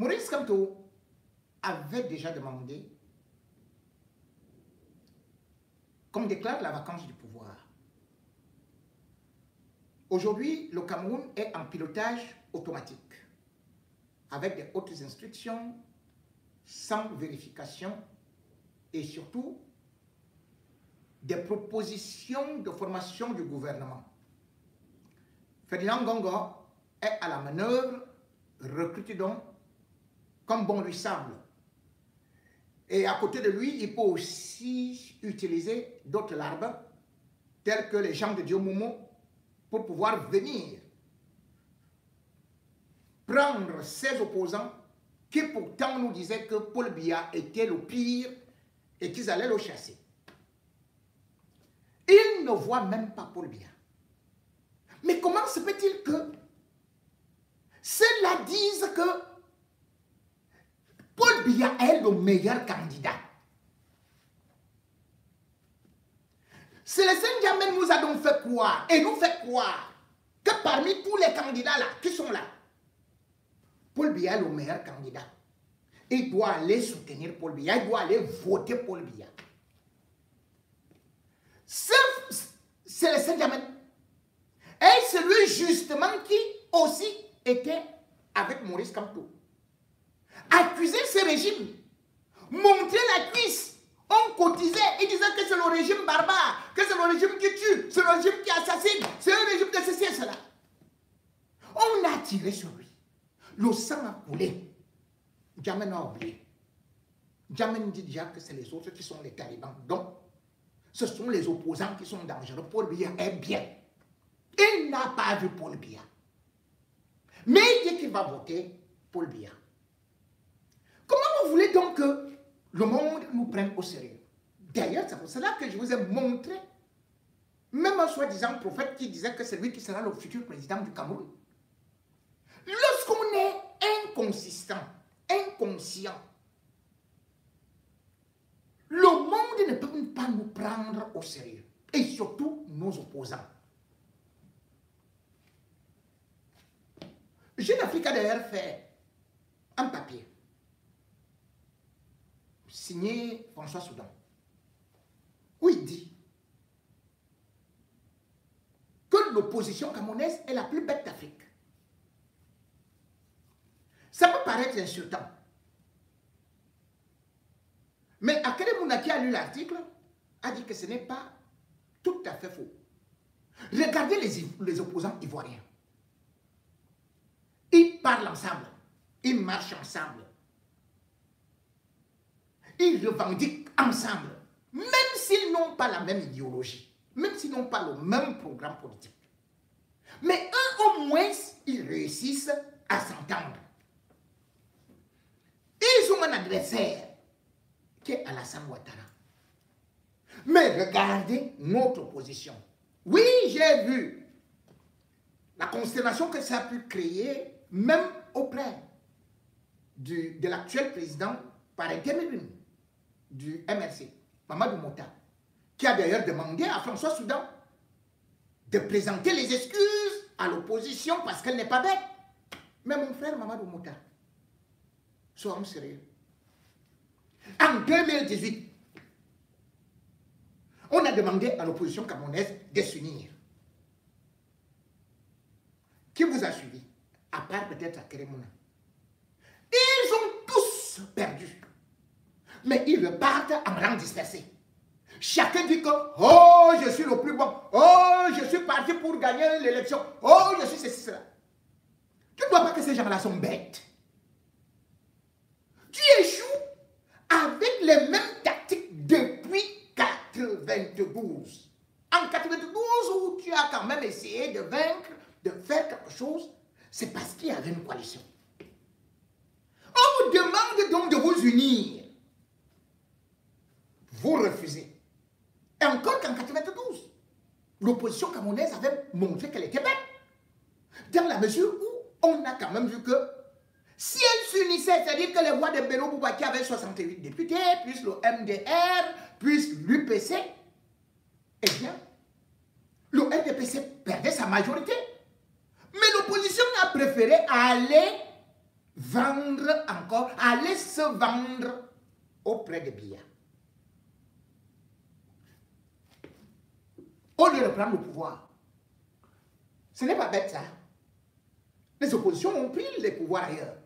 Maurice Kamto avait déjà demandé qu'on déclare la vacance du pouvoir. Aujourd'hui, le Cameroun est en pilotage automatique, avec des hautes instructions, sans vérification, et surtout, des propositions de formation du gouvernement. Ferdinand Gongo est à la manœuvre, recruté donc comme bon lui semble. Et à côté de lui, il peut aussi utiliser d'autres larves, tels que les gens de Dieu Momo, pour pouvoir venir prendre ses opposants qui pourtant nous disaient que Paul Biya était le pire et qu'ils allaient le chasser. Ils ne voient même pas Paul Biya. Mais comment se fait-il que ceux-là disent que Paul Biya est le meilleur candidat? Célestin Diamène nous a donc fait croire, et nous fait croire, que parmi tous les candidats là, qui sont là, Paul Biya est le meilleur candidat. Il doit aller soutenir Paul Biya, il doit aller voter Paul Biya. Célestin Diamène est celui justement qui aussi était avec Maurice Kamto. Accuser ce régime, montrer la cuisse, on cotisait, ils disaient que c'est le régime barbare, que c'est le régime qui tue, c'est le régime qui assassine, c'est un régime de ceci et cela. On a tiré sur lui. Le sang a coulé. Djamène a oublié. Djamène dit déjà que c'est les autres qui sont les talibans. Donc, ce sont les opposants qui sont dangereux. Paul Biya est bien. Il n'a pas vu Paul Biya. Mais il dit qu'il va voter Paul Biya. Comment vous voulez donc que le monde nous prenne au sérieux? D'ailleurs, c'est pour cela que je vous ai montré même un soi-disant prophète qui disait que c'est lui qui sera le futur président du Cameroun. Lorsqu'on est inconsistant, inconscient, le monde ne peut pas nous prendre au sérieux. Et surtout nos opposants. Jeune Afrique a d'ailleurs fait un papier signé François Soudan, où il dit que l'opposition camerounaise est la plus bête d'Afrique. Ça peut paraître insultant. Mais Akere Mouna qui a lu l'article a dit que ce n'est pas tout à fait faux. Regardez les opposants ivoiriens. Ils parlent ensemble. Ils marchent ensemble. Ils revendiquent ensemble. Même s'ils n'ont pas la même idéologie. Même s'ils n'ont pas le même programme politique. Mais eux, au moins, ils réussissent à s'entendre. Ils ont un adversaire qui est Alassane Ouattara. Mais regardez notre opposition. Oui, j'ai vu la consternation que ça a pu créer, même auprès de l'actuel président par intérim du MRC, Mamadou Mota, qui a d'ailleurs demandé à François Soudan de présenter les excuses à l'opposition parce qu'elle n'est pas bête. Mais mon frère Mamadou Mota, soyons sérieux. En 2018, on a demandé à l'opposition camerounaise de s'unir. Qui vous a suivi? À part peut-être à Keremouna. Ils ont tous perdu. Mais ils repartent en rang dispersé. Chacun dit que « Oh, je suis le plus bon. Oh, je suis parti pour gagner l'élection. Oh, je suis ceci, cela. » Tu ne vois pas que ces gens-là sont bêtes. Tu échoues avec les mêmes tactiques depuis 92. En 92, où tu as quand même essayé de vaincre, de faire quelque chose, c'est parce qu'il y avait une coalition. On vous demande donc de vous unir. Vous refusez. Et encore qu'en 92, l'opposition camerounaise avait montré qu'elle était bête. Dans la mesure où on a quand même vu que si elle s'unissait, c'est-à-dire que les voix de Bello Boubaki avaient 68 députés, plus le MDR, plus l'UPC, eh bien, le RDPC perdait sa majorité. Mais l'opposition a préféré aller vendre encore, aller se vendre auprès de Biya. Au lieu de prendre le pouvoir. Ce n'est pas bête ça. Les oppositions ont pris les pouvoirs ailleurs.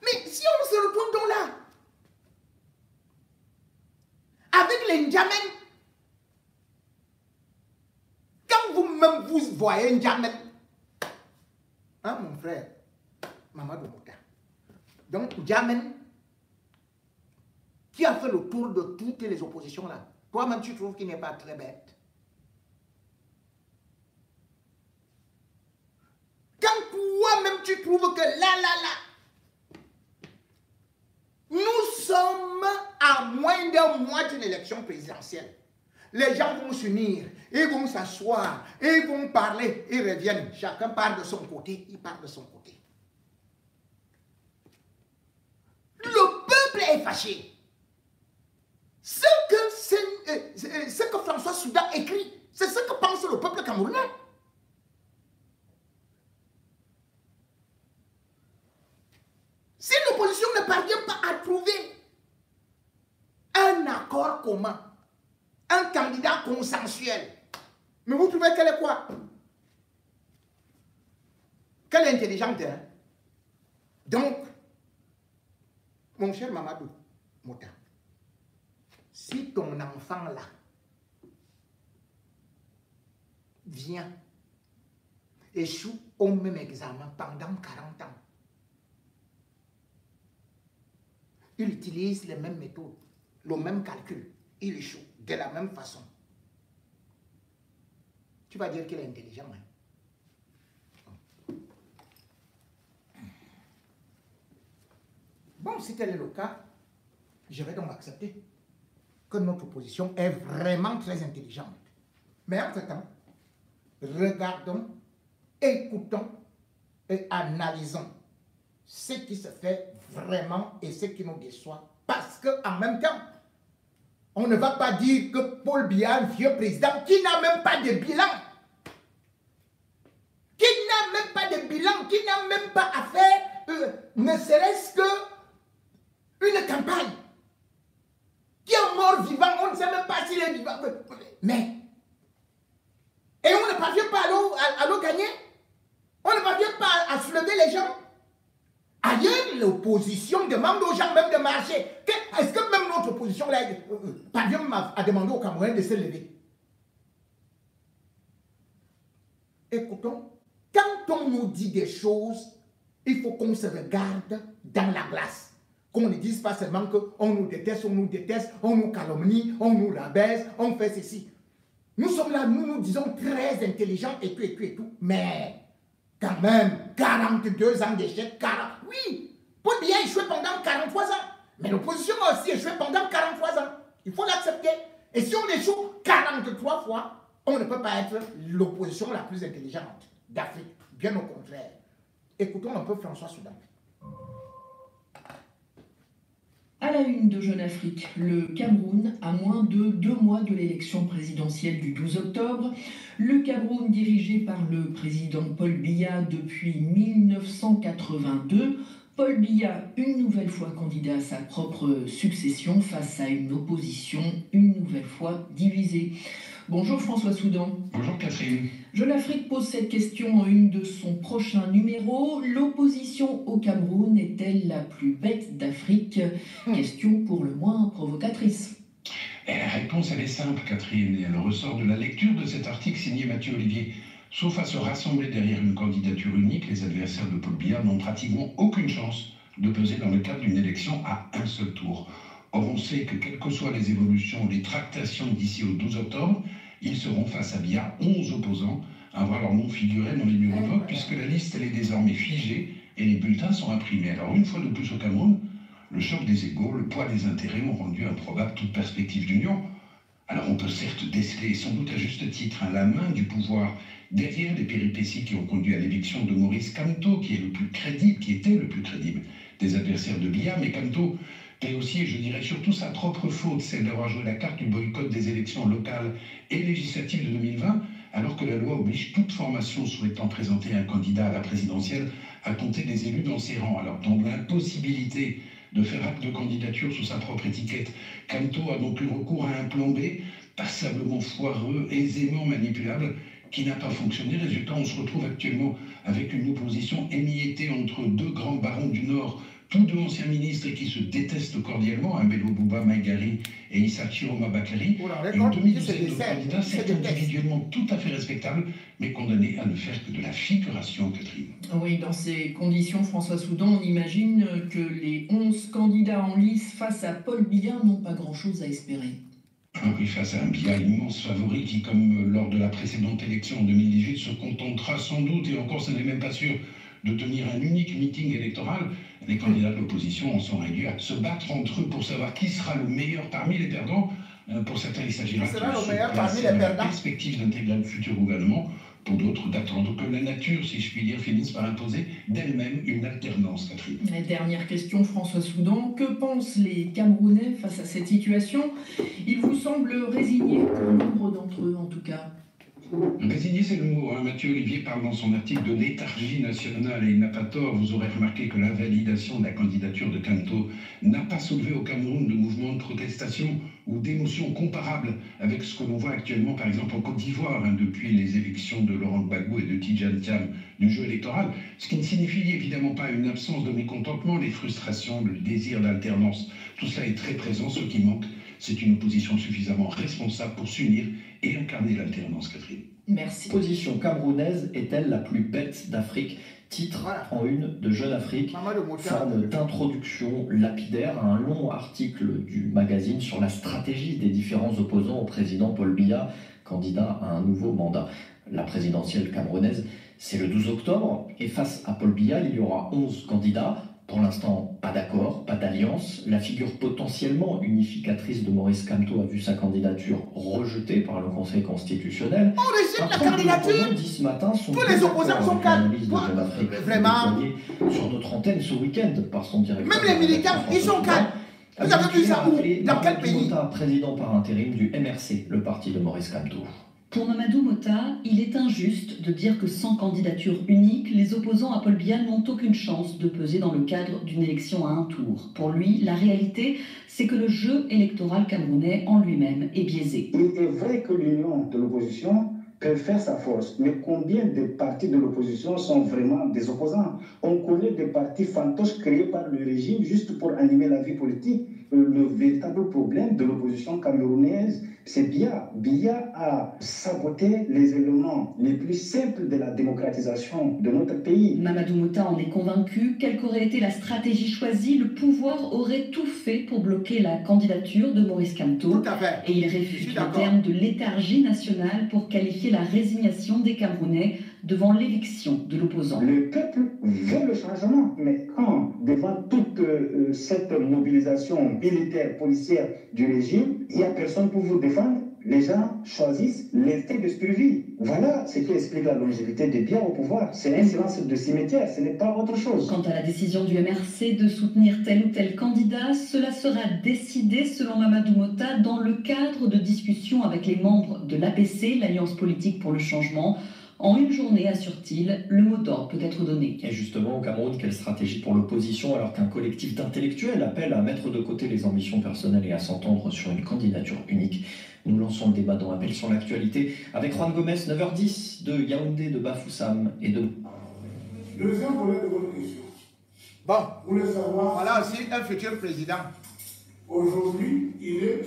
Mais si on se retrouve donc là, avec les Ndjamen, quand vous-même vous voyez Ndjamen, hein mon frère, Mamadou Mouta, donc Ndjamen, qui a fait le tour de toutes les oppositions là, toi-même tu trouves qu'il n'est pas très bête. Quand toi-même tu trouves que là, nous sommes à moins d'un mois d'une élection présidentielle. Les gens vont s'unir, ils vont s'asseoir, ils vont parler, ils reviennent. Chacun part de son côté, il part de son côté. Le peuple est fâché. Ce que François Soudan écrit, c'est ce que pense le peuple camerounais. Si l'opposition ne parvient pas à trouver un accord commun, un candidat consensuel, mais vous trouvez qu'elle est quoi? Qu'elle est intelligente, hein? Donc, mon cher Mamadou Mouta, si ton enfant là vient, échoue au même examen pendant 40 ans, il utilise les mêmes méthodes, le même calcul, il échoue de la même façon. Tu vas dire qu'il est intelligent. Hein? Bon, si tel est le cas, je vais donc accepter que notre opposition est vraiment très intelligente. Mais entre-temps, regardons, écoutons et analysons ce qui se fait vraiment et ce qui nous déçoit. Parce qu'en même temps, on ne va pas dire que Paul Biya, un vieux président, qui n'a même pas de bilan, qui n'a même pas de bilan, qui n'a même pas à faire, ne serait-ce que une campagne, qui est mort vivant, on ne sait même pas s'il est vivant. Mais, et on ne parvient pas à le gagner, on ne parvient pas à soulever les gens. Ailleurs, l'opposition demande aux gens même de marcher. Est-ce que même notre opposition là, parvient à demander aux Camerounais de se lever? Écoutons, quand on nous dit des choses, il faut qu'on se regarde dans la glace. Qu'on ne dise pas seulement qu'on nous déteste, on nous calomnie, on nous rabaisse, on fait ceci. Nous sommes là, nous disons très intelligents et tout, mais quand même, 42 ans d'échec, 40... Oui, Paul Biya a échoué pendant 43 ans. Mais l'opposition a aussi échoué pendant 43 ans. Il faut l'accepter. Et si on échoue 43 fois, on ne peut pas être l'opposition la plus intelligente d'Afrique. Bien au contraire. Écoutons un peu François Soudan. À la une de Jeune Afrique, le Cameroun, à moins de 2 mois de l'élection présidentielle du 12 octobre, le Cameroun dirigé par le président Paul Biya depuis 1982, Paul Biya, une nouvelle fois candidat à sa propre succession face à une opposition une nouvelle fois divisée. Bonjour François Soudan. Bonjour Catherine. Jeune Afrique pose cette question en une de son prochain numéro. L'opposition au Cameroun est-elle la plus bête d'Afrique? Question pour le moins provocatrice. Et la réponse, elle est simple, Catherine, et elle ressort de la lecture de cet article signé Mathieu Olivier. Sauf à se rassembler derrière une candidature unique, les adversaires de Paul Biya n'ont pratiquement aucune chance de peser dans le cadre d'une élection à un seul tour. Or, on sait que quelles que soient les évolutions, les tractations d'ici au 12 octobre, ils seront face à Biya 11 opposants à voir leur nom figurer dans les bureaux de vote, puisque la liste elle est désormais figée et les bulletins sont imprimés. Alors, une fois de plus au Cameroun, le choc des égaux, le poids des intérêts ont rendu improbable toute perspective d'union. Alors, on peut certes déceler, sans doute à juste titre, la main du pouvoir derrière les péripéties qui ont conduit à l'éviction de Maurice Kamto, qui est le plus crédible, qui était le plus crédible des adversaires de Biya, mais Kamto paie aussi, et je dirais surtout sa propre faute, celle d'avoir joué la carte du boycott des élections locales et législatives de 2020, alors que la loi oblige toute formation souhaitant présenter un candidat à la présidentielle à compter des élus dans ses rangs. Alors, dans l'impossibilité de faire acte de candidature sous sa propre étiquette, Camto a donc eu recours à un plan B, passablement foireux, aisément manipulable, qui n'a pas fonctionné. Résultat, on se retrouve actuellement avec une opposition émiettée entre deux grands barons du Nord, tous deux anciens ministres et qui se détestent cordialement, Bello Bouba Maïgari et Issa Chiroma Bakary, une demi-douzaine de candidats, certes individuellement tout à fait respectables, mais condamnés à ne faire que de la figuration, Catherine. Oui, dans ces conditions, François Soudan, on imagine que les 11 candidats en lice face à Paul Biya n'ont pas grand-chose à espérer. Ah oui, face à un Biya immense favori qui, comme lors de la précédente élection en 2018, se contentera sans doute, et encore ce n'est même pas sûr, de tenir un unique meeting électoral. Les candidats de l'opposition en sont réduits à se battre entre eux pour savoir qui sera le meilleur parmi les perdants. Pour certains, il s'agira de se placer dans la perspective d'intégrer le futur gouvernement. Pour d'autres, d'attendre que la nature, si je puis dire, finisse par imposer d'elle-même une alternance, Catherine. La dernière question, François Soudan. Que pensent les Camerounais face à cette situation? Ils vous semblent résignés, pour nombre d'entre eux en tout cas. Résigné, c'est le mot. Mathieu Olivier parle dans son article de léthargie nationale et il n'a pas tort. Vous aurez remarqué que l'invalidation de la candidature de Camto n'a pas soulevé au Cameroun de mouvements de protestation ou d'émotions comparables avec ce que l'on voit actuellement, par exemple, en Côte d'Ivoire, depuis les élections de Laurent Gbagbo et de Tidjane Thiam du jeu électoral, ce qui ne signifie évidemment pas une absence de mécontentement, les frustrations, le désir d'alternance. Tout cela est très présent. Ce qui manque, c'est une opposition suffisamment responsable pour s'unir et incarner l'alternance, Catherine. Merci. L'opposition camerounaise est-elle la plus bête d'Afrique? Titre en une de Jeune Afrique, forme d'introduction lapidaire à un long article du magazine sur la stratégie des différents opposants au président Paul Biya, candidat à un nouveau mandat. La présidentielle camerounaise, c'est le 12 octobre, et face à Paul Biya, il y aura 11 candidats. Pour l'instant, pas d'accord, pas d'alliance. La figure potentiellement unificatrice de Maurice Kamto a vu sa candidature rejetée par le Conseil constitutionnel. On rejette la candidature. Dit ce matin, tous les opposants sont calmes. Vraiment. Sur notre antenne ce week-end par son directeur. Même les militaires, ils sont calmes. Vous avez vu ça où? Dans quel pays? Président par intérim du MRC, le parti de Maurice Kamto. Pour Mamadou Mota, il est injuste de dire que sans candidature unique, les opposants à Paul Biya n'ont aucune chance de peser dans le cadre d'une élection à un tour. Pour lui, la réalité, c'est que le jeu électoral camerounais en lui-même est biaisé. Il est vrai que l'union de l'opposition peut faire sa force, mais combien de partis de l'opposition sont vraiment des opposants? On connaît des partis fantoches créés par le régime juste pour animer la vie politique. Le véritable problème de l'opposition camerounaise, c'est Biya. Biya a saboté les éléments les plus simples de la démocratisation de notre pays. Mamadou Mota en est convaincu. Quelle qu'aurait été la stratégie choisie, le pouvoir aurait tout fait pour bloquer la candidature de Maurice Kamto. Tout à fait. Et il réfute le terme de léthargie nationale pour qualifier la résignation des Camerounais devant l'éviction de l'opposant. Le peuple veut le changement, mais quand, devant toute cette mobilisation militaire, policière du régime, il n'y a personne pour vous défendre, les gens choisissent l'instinct de survie. Voilà ce qui explique la longévité de Biya au pouvoir. C'est un silence de cimetière, ce n'est pas autre chose. Quant à la décision du MRC de soutenir tel ou tel candidat, cela sera décidé, selon Mamadou Mota, dans le cadre de discussions avec les membres de l'APC, l'Alliance politique pour le changement. En une journée, assure-t-il, le mot d'ordre peut être donné. Et justement, au Cameroun, quelle stratégie pour l'opposition alors qu'un collectif d'intellectuels appelle à mettre de côté les ambitions personnelles et à s'entendre sur une candidature unique? Nous lançons le débat dans Appel sur l'actualité avec Juan Gomez, 9h10, de Yaoundé, de Bafoussam et de... Deuxième volet de votre question. Bon, Vous voulez savoir, voilà aussi un futur président. aujourd'hui, il est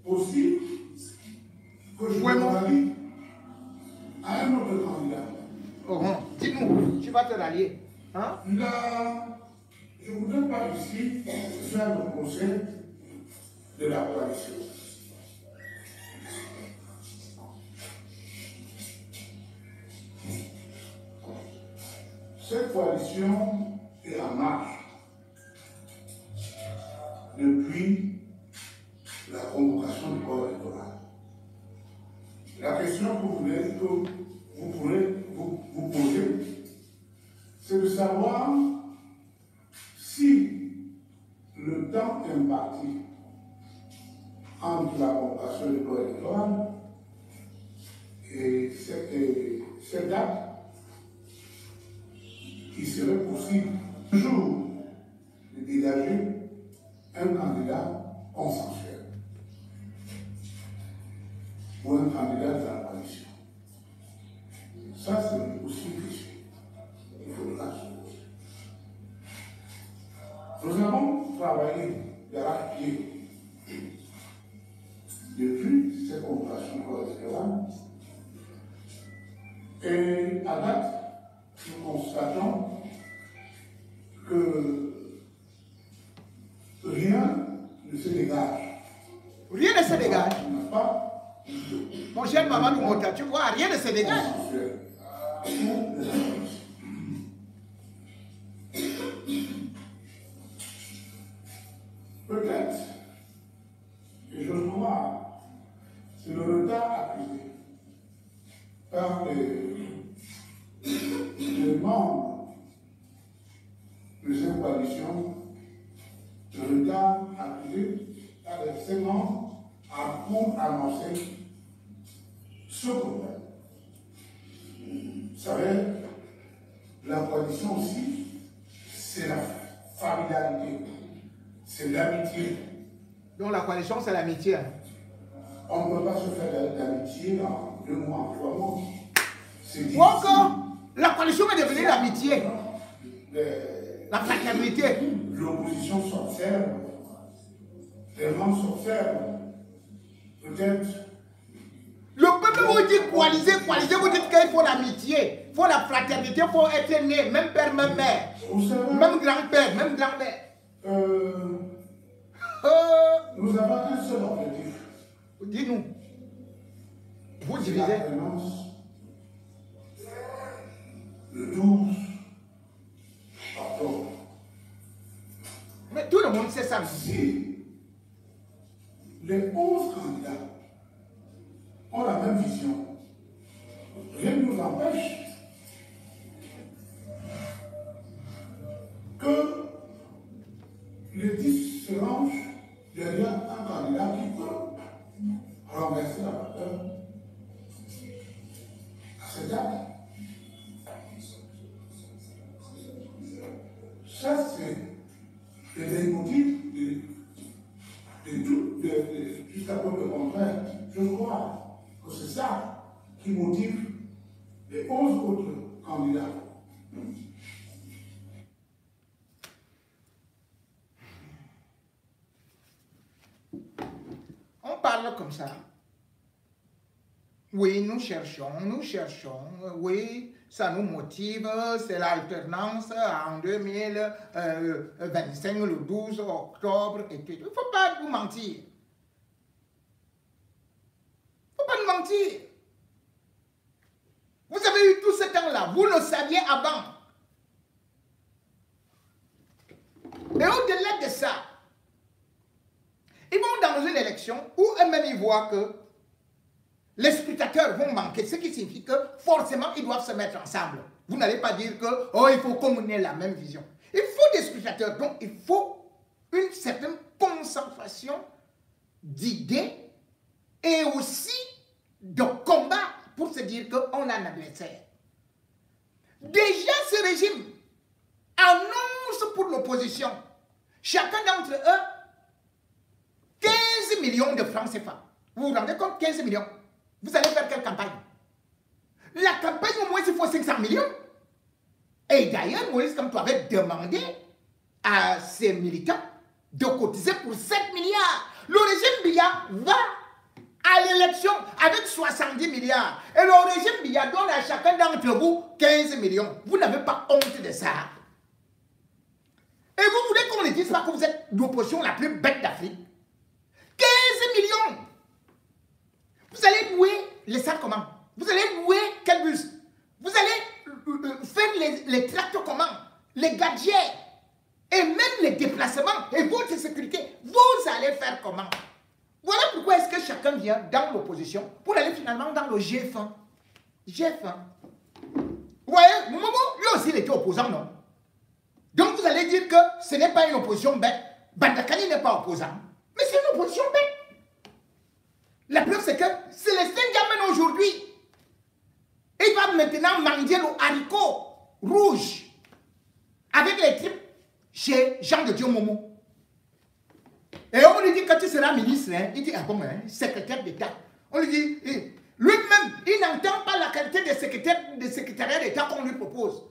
possible que je me rallie à un autre candidat. Oh, dis-nous, tu vas te rallier. Hein? Là, je ne voudrais pas ici faire le conseil de la coalition. Cette coalition est en marche depuis la convocation du corps électoral. La question que vous pourrez vous poser, c'est de savoir si le temps imparti entre la convocation du corps électoral et cette serait possible toujours de dégager un candidat consensuel ou un candidat de la coalition. Ça, c'est aussi une question. Il faudra se poser. Nous avons travaillé d'arrache-pied depuis cette opération électorale et à date, nous constatons que rien ne se dégage. Rien ne se dégage. Pas mon cher Mamadou Mota, tu vois, rien ne se dégage. Peut-être, et je crois, c'est le retard accusé par les membres de cette coalition, le retard accusé par ces membres pour annoncer ce problème. Vous savez, la coalition aussi, c'est la familiarité. C'est l'amitié. Donc la coalition, c'est l'amitié. On ne peut pas se faire d'amitié en 2 mois, en 3 mois. Ou encore, la coalition est devenue l'amitié. La fraternité. L'opposition s'observe. Les gens s'observent. Peut-être. Le peuple vous dit coaliser, vous dites qu'il faut l'amitié, il faut la fraternité, il faut être né, même père, même mère, même grand-père, même grand-mère. Nous avons un seul objectif. Dis-nous. Vous C'est divisez. la présence le 12 octobre. Mais tout le monde sait ça. Si les 11 candidats ont la même vision, rien ne nous empêche que les 10 se rangent derrière un candidat qui peut renverser la vapeur à cette date. Ça, c'est les motifs de tout, jusqu'à preuve le contraire. Je crois que c'est ça qui motive les 11 autres candidats. On parle comme ça. Oui, nous cherchons, oui, ça nous motive, c'est l'alternance en 2025, le 12 octobre, et tout. Il ne faut pas nous mentir. Il ne faut pas nous mentir. Vous avez eu tout ce temps-là, vous le saviez avant. Mais au-delà de ça, ils vont dans une élection où eux-mêmes ils voient que les scrutateurs vont manquer, ce qui signifie que forcément ils doivent se mettre ensemble. Vous n'allez pas dire que il faut qu'on ait la même vision. Il faut des scrutateurs, donc il faut une certaine concentration d'idées et aussi de combat pour se dire qu'on a un adversaire. Déjà ce régime annonce pour l'opposition, chacun d'entre eux, 15 millions de francs CFA. Vous vous rendez compte, 15 millions. Vous allez faire quelle campagne? La campagne, au moins, il faut 500 millions. Et d'ailleurs, Maurice Kamto avait demandé à ses militants de cotiser pour 7 milliards. Le régime Biya va à l'élection avec 70 milliards. Et le régime Biya donne à chacun d'entre vous 15 millions. Vous n'avez pas honte de ça. Et vous voulez qu'on ne dise pas que vous êtes l'opposition la plus bête d'Afrique? 15 millions. Vous allez louer les salles comment? Vous allez louer quel bus? Vous allez faire les tracts comment? Les gadgets et même les déplacements et votre sécurité. Vous allez faire comment? Voilà pourquoi est-ce que chacun vient dans l'opposition pour aller finalement dans le G1. G1. Vous voyez, Momo, lui aussi il était opposant, non? Donc vous allez dire que ce n'est pas une opposition bête. Bandakani n'est pas opposant. Mais c'est une opposition bête. La preuve, c'est que c'est les Sengamen aujourd'hui. Ils doivent maintenant manger le haricot rouge. avec les tripes chez Jean de Dieu Momo. Et on lui dit, quand tu seras ministre, hein, il dit, ah bon, hein, secrétaire d'État. On lui dit, lui-même, il n'entend pas la qualité de secrétariat d'État qu'on lui propose.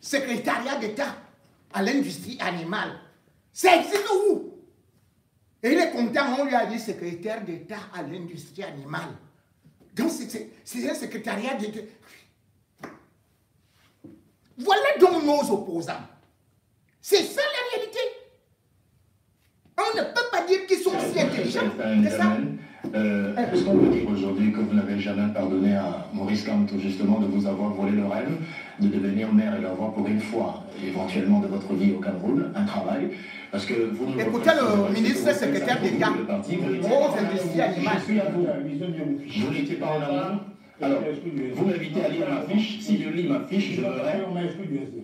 Secrétariat d'État à l'industrie animale. Ça existe où? Et il est content, on lui a dit secrétaire d'État à l'industrie animale. Donc c'est un secrétariat d'État. Voilà donc nos opposants. C'est ça la réalité. On ne peut pas dire qu'ils sont si intelligents. C'est ça. Est-ce qu'on peut dire aujourd'hui que vous n'avez jamais pardonné à Maurice Kamto justement de vous avoir volé le rêve, de devenir maire et d'avoir pour une fois, éventuellement de votre vie au Cameroun, un travail? Parce que vous nous écoutez le ministre secrétaire d'État aux industries animales. Vous n'étiez pas en amour. Alors, vous m'invitez à lire ma fiche. Si je lis ma fiche, je verrai.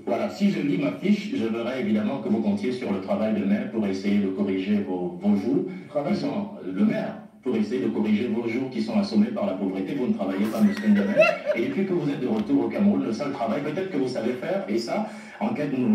Voilà, si je lis ma fiche, je verrai évidemment que vous comptiez sur le travail de maire pour essayer de corriger vos jours, qui sont le maire. Pour essayer de corriger vos jours qui sont assommés par la pauvreté. Vous ne travaillez pas, M. Ndiamène. Et depuis que vous êtes de retour au Cameroun, le seul travail peut-être que vous savez faire, et ça, les enquêtes nous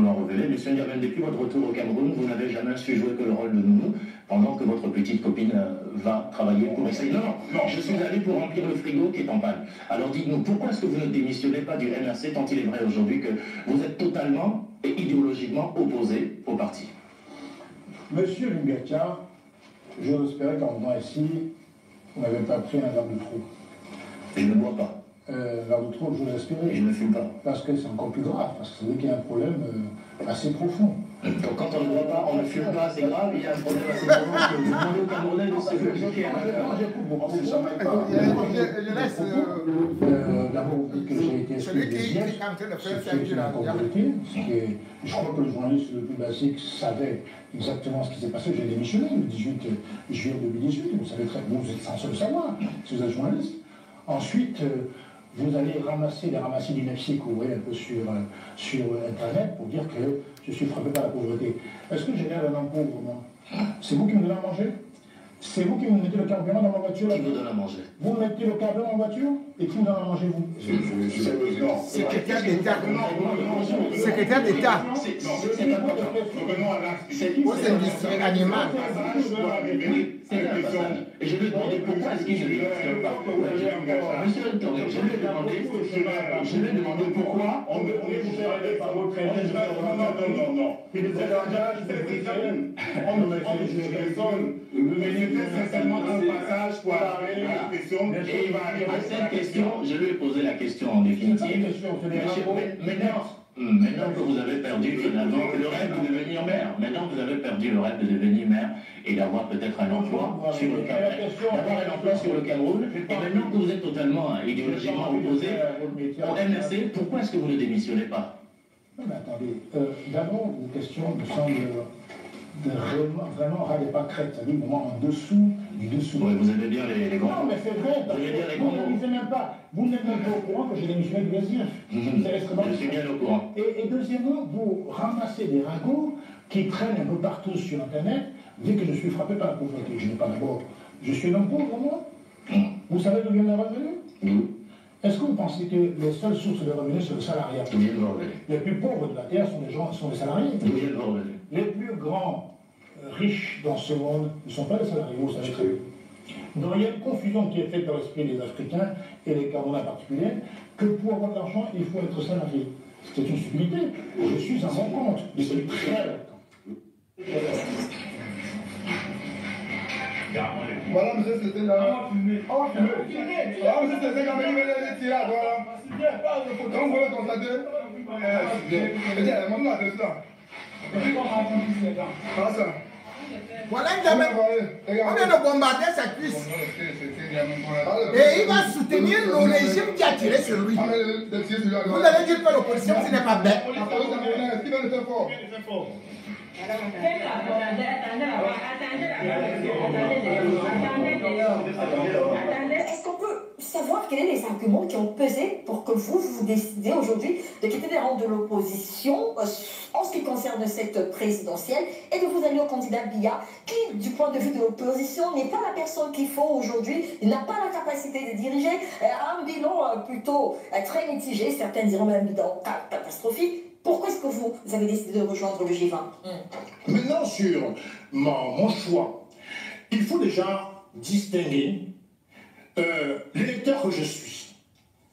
l'ont révélé, M. Ndiamène, depuis votre retour au Cameroun, vous n'avez jamais su jouer que le rôle de nounou, pendant que votre petite copine va travailler pour essayer. Non, je suis allé pour remplir le frigo qui est en panne. Alors dites-nous, pourquoi est-ce que vous ne démissionnez pas du MRC, tant il est vrai aujourd'hui que vous êtes totalement et idéologiquement opposé au parti? Monsieur Lungatia, je espérais qu'en venant ici, vous n'avez pas pris un verre de trop. Je ne bois pas. Un verre de trop, je l'espérais. Je ne fume pas. Parce que c'est encore plus grave, parce que c'est vrai qu'il y a un problème assez profond. Donc quand on ne boit pas, on ne fume pas, c'est grave, il y a un problème assez profond que vous demandez aux Camerounais de se fumer. D'abord, vous dites que j'ai été exclu des sièges, c'est une incongruité, je crois que le journaliste le plus basique savait exactement ce qui s'est passé. J'ai démissionné le 18 juillet 2018, vous savez très bien, vous êtes censé le savoir, si vous êtes journaliste. Ensuite, vous allez ramasser les ramassis du Mexique, vous voyez un peu sur Internet, pour dire que je suis frappé par la pauvreté. Est-ce que j'ai l'air d'un homme pauvre, moi? C'est vous qui me donnez à manger? C'est vous qui me mettez le carburant dans ma voiture? Qui vous donne à manger? Vous mettez le carburant en voiture? Et qui vous donne à manger, vous? Secrétaire d'État. Secrétaire d'État. Aux industries animales. C'est la façade. Et je lui ai demandé pourquoi est-ce qu'il ne démissionne pas. Monsieur le Touré, je lui ai demandé pourquoi. On est gouverné par votre président. Non. Il est engagé, c'est sincèrement un passage pour parler de la question. Et à cette question, je lui ai posé la question en définitive. Maintenant que vous avez perdu finalement le rêve de devenir maire, maintenant que vous avez perdu le rêve de devenir maire et d'avoir peut-être un emploi sur le Cameroun, d'avoir un emploi sur le Cameroun, et maintenant que vous êtes totalement idéologiquement opposé au MRC, pourquoi est-ce que vous ne démissionnez pas? Non mais attendez, d'abord une question me semble vraiment ras des pâquerettes, c'est-à-dire vraiment en dessous du dessous. Oui, vous aimez bien les grands mots. Non mais c'est vrai, parce que vous n'êtes même pas au courant que j'ai démissionné du SDF. Je suis bien au courant. Et deuxièmement, vous ramassez des ragots qui traînent un peu partout sur Internet, dès que je suis frappé par la pauvreté. Je n'ai pas d'abord. Je suis un homme pauvre, moi. Vous savez d'où viennent les revenus? Oui. Est-ce que vous pensez que les seules sources de revenus, c'est le salariat? D'où viennent vos revenus? Les plus pauvres de la Terre sont les salariés. D'où viennent vos revenus? Les plus grands riches dans ce monde ne sont pas les salariés, vous savez très bien. Donc il y a une confusion qui est faite dans l'esprit des Africains et des Camerounais en particulier, que pour avoir de l'argent, il faut être salarié. C'est une stupidité. Je suis à mon compte. Je suis très... Voilà, monsieur, c'était là. On va fumer. Voilà, monsieur, c'était quand même les tirades, voilà. Donc, vous le constatez. Je dis, elle m'a dit là. Voilà ça. Voilà un gamin. On vient de bombarder sa cuisse. Et il va soutenir le régime qui a tiré sur lui. Vous allez dire que l'opposition, ce n'est pas bête. Est-ce qu'on peut savoir quels sont les arguments qui ont pesé pour que vous décidez aujourd'hui de quitter les rangs de l'opposition en ce qui concerne cette présidentielle et de vous aller au candidat Biya qui, du point de vue de l'opposition, n'est pas la personne qu'il faut aujourd'hui, il n'a pas la capacité de diriger, un bilan plutôt très mitigé, certains diront même un bilan catastrophique. Pourquoi est-ce que vous avez décidé de rejoindre le G20? Maintenant, sur mon choix, il faut déjà distinguer l'électeur que je suis,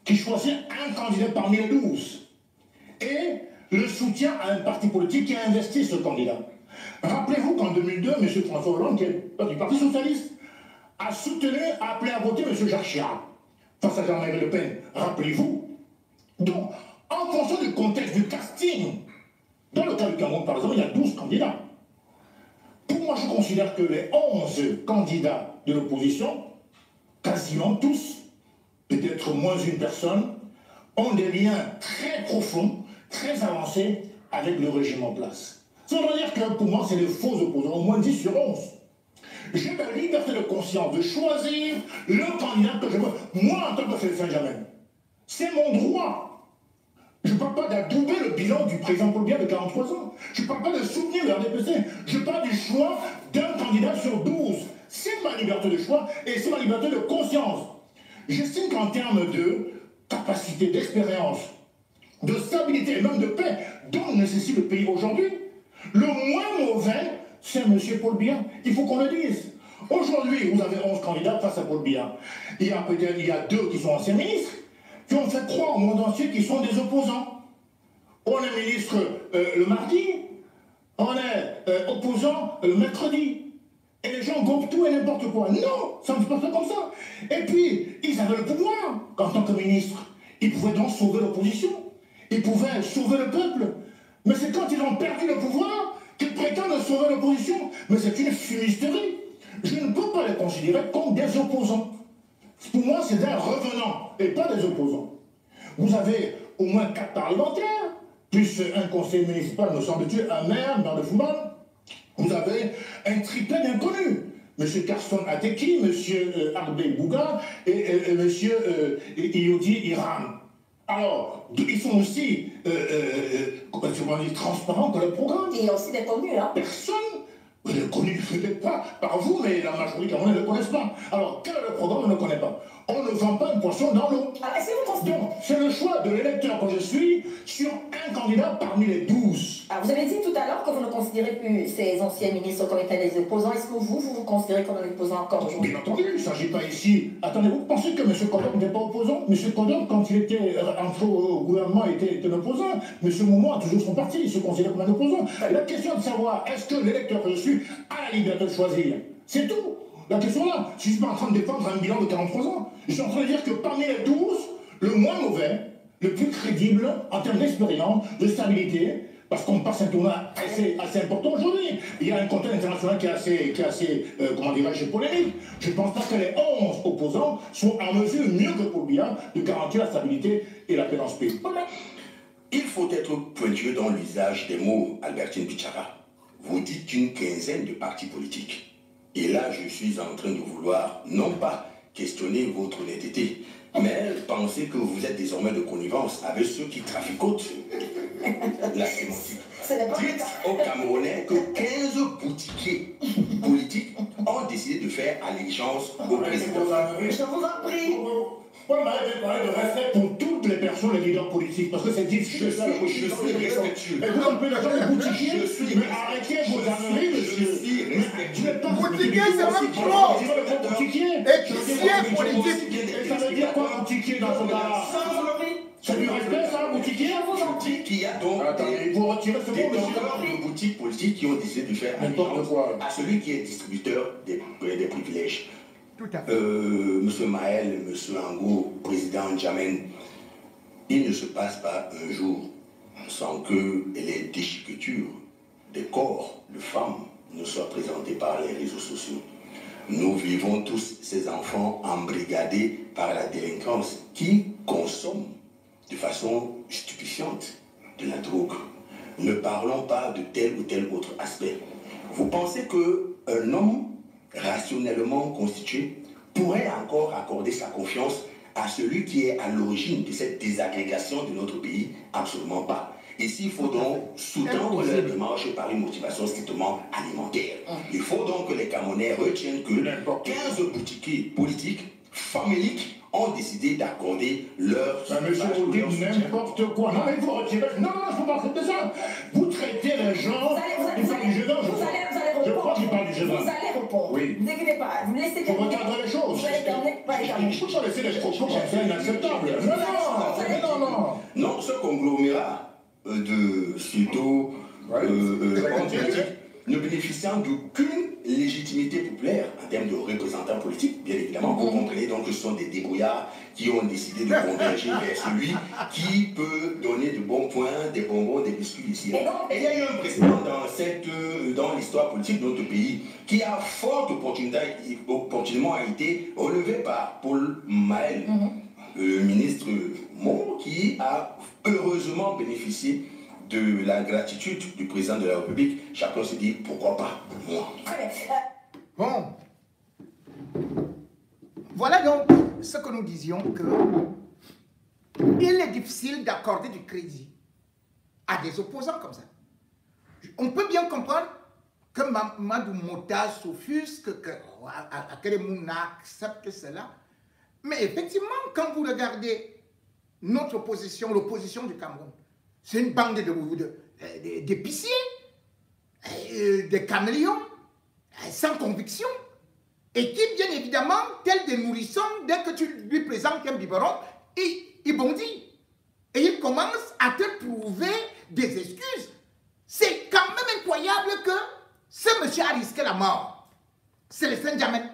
qui choisit un candidat parmi les 12, et le soutien à un parti politique qui a investi ce candidat. Rappelez-vous qu'en 2002, M. François Hollande, qui est du Parti Socialiste, a soutenu, a appelé à voter M. Jacques Chirac face à Jean-Marie Le Pen. Rappelez-vous. Donc, en fonction du contexte du casting, dans le cas du Cameroun, par exemple, il y a 12 candidats. Pour moi, je considère que les 11 candidats de l'opposition, quasiment tous, peut-être moins une personne, ont des liens très profonds, très avancés avec le régime en place. Ça veut dire que pour moi, c'est des faux opposants, au moins 10 sur 11. J'ai la liberté de conscience de choisir le candidat que je veux. Moi, en tant que Félix Saint-Germain, c'est mon droit. Je ne parle pas d'adouber le bilan du président Paul Biya de 43 ans. Je ne parle pas de soutenir le RDPC. Je parle du choix d'un candidat sur 12. C'est ma liberté de choix et c'est ma liberté de conscience. J'estime qu'en termes de capacité, d'expérience, de stabilité et même de paix dont nécessite le pays aujourd'hui, le moins mauvais, c'est M. Paul Biya. Il faut qu'on le dise. Aujourd'hui, vous avez 11 candidats face à Paul Biya. Il y a 2 qui sont anciens ministres, qui ont fait croire au monde entier qu'ils sont des opposants. On est ministre le mardi, on est opposant le mercredi. Et les gens gompent tout et n'importe quoi. Non, ça ne se passe pas comme ça. Et puis, ils avaient le pouvoir en tant que ministre. Ils pouvaient donc sauver l'opposition. Ils pouvaient sauver le peuple. Mais c'est quand ils ont perdu le pouvoir qu'ils prétendent sauver l'opposition. Mais c'est une fumisterie. Je ne peux pas les considérer comme des opposants. Pour moi, c'est des revenants et pas des opposants. Vous avez au moins 4 parlementaires, plus un conseiller municipal, me semble-t-il, un maire, maire de Fouman. Vous avez un triplet d'inconnus. M. Carson Ateki, M. Arbey Bouga et M. Iyodi Iram. Alors, ils sont aussi transparents que le programme. Il y a aussi des connus, là. Personne ne le connaît, peut-être pas par vous, mais la majorité ne le connaissent pas. Alors, quel est le programme? On ne le connaît pas. On ne vend pas une poisson dans l'eau. Donc, c'est le choix de l'électeur que je suis sur un candidat parmi les 12. Alors, vous avez dit tout à l'heure que vous ne considérez plus ces anciens ministres comme étant des opposants. Est-ce que vous considérez comme un opposant encore aujourd'hui? Bien entendu, il ne s'agit pas ici. Attendez, vous pensez que M. Kodok n'était pas opposant? M. Kodok, quand il était entré au gouvernement, était un opposant. M. Moumou a toujours son parti, il se considère comme un opposant. La question de savoir, est-ce que l'électeur que je suis a la liberté de choisir? C'est tout. La question là, je ne suis pas en train de défendre un bilan de 43 ans. Je suis en train de dire que parmi les 12, le moins mauvais, le plus crédible en termes d'expérience, de stabilité, parce qu'on passe un tournoi assez important aujourd'hui. Il y a un contexte international qui est assez comment dirais-je, polémique. Je ne pense pas que les 11 opposants soient en mesure, mieux que Paul Biya, de garantir la stabilité et la paix dans ce pays. Il faut être pointueux dans l'usage des mots, Albertine Bichara. Vous dites une quinzaine de partis politiques. Et là, je suis en train de vouloir, non pas questionner votre honnêteté, mais penser que vous êtes désormais de connivence avec ceux qui traficotent la sémantique. Dites aux Camerounais que 15 boutiquiers politiques ont décidé de faire allégeance au président. Je vous en prie. Moi, je vais parler de respect pour toutes les personnes, les leaders politiques, parce que c'est difficile. Je suis respectueux. Et vous appelez les gens des boutiquiers? Mais arrêtez vos âneries, monsieur. Boutiquier, c'est même trop. Épicier politique. Et ça veut dire quoi, boutiquier, dans ce cas-là? C'est du respect, ça, boutiquier? Je dis qu'il y a donc des boutiques politiques qui ont décidé de faire allégeance à celui qui est distributeur des privilèges. Monsieur Maël, Monsieur Ango, président Djamène, il ne se passe pas un jour sans que les déchiquetures des corps de femmes ne soient présentées par les réseaux sociaux. Nous vivons tous ces enfants embrigadés par la délinquance qui consomment de façon stupéfiante de la drogue. Ne parlons pas de tel ou tel autre aspect. Vous pensez qu'un homme rationnellement constitué pourrait encore accorder sa confiance à celui qui est à l'origine de cette désagrégation de notre pays? Absolument pas. Ici, il faut donc sous-tendre leur démarche par une motivation strictement alimentaire. Il faut donc que les Camerounais retiennent que 15 boutiquiers politiques, faméliques, ont décidé d'accorder leur monsieur, vous dites n'importe quoi. Non, mais il faut retirer. Non, non, il ne faut pas accepter ça. Vous traitez les gens. Ils parlent du jeune homme, je crois qu'ils parlent du jeune homme. Vous allez répondre. Oui. Ne vous inquiétez pas. Vous laissez terminer. Vous regardez les choses. Vous allez terminer. Je ne peux pas laisser les propos comme ça inacceptables. Non, non, non. Non, ce conglomérat de pseudo ne bénéficiant d'aucune légitimité populaire en termes de représentants politiques, bien évidemment, vous comprenez donc que ce sont des débrouillards qui ont décidé de converger vers celui qui peut donner de bons points, des bonbons, des biscuits ici. Et il y a eu un précédent dans l'histoire politique de notre pays qui a fort opportunément été relevé par Paul Maël, le ministre Mo, qui a heureusement bénéficié de la gratitude du président de la République. Chacun se dit, pourquoi pas moi? Bon. Voilà donc ce que nous disions, que il est difficile d'accorder du crédit à des opposants comme ça. On peut bien comprendre que Mamadou Mota s'offusque, que Akeremouna accepte cela. Mais effectivement, quand vous regardez notre opposition, l'opposition du Cameroun, c'est une bande d'épiciers, des caméléons, sans conviction, et qui, bien évidemment, tels des nourrissons, dès que tu lui présentes un biberon, il bondit. Et il commence à te trouver des excuses. C'est quand même incroyable que ce monsieur a risqué la mort. C'est le Saint-Germain.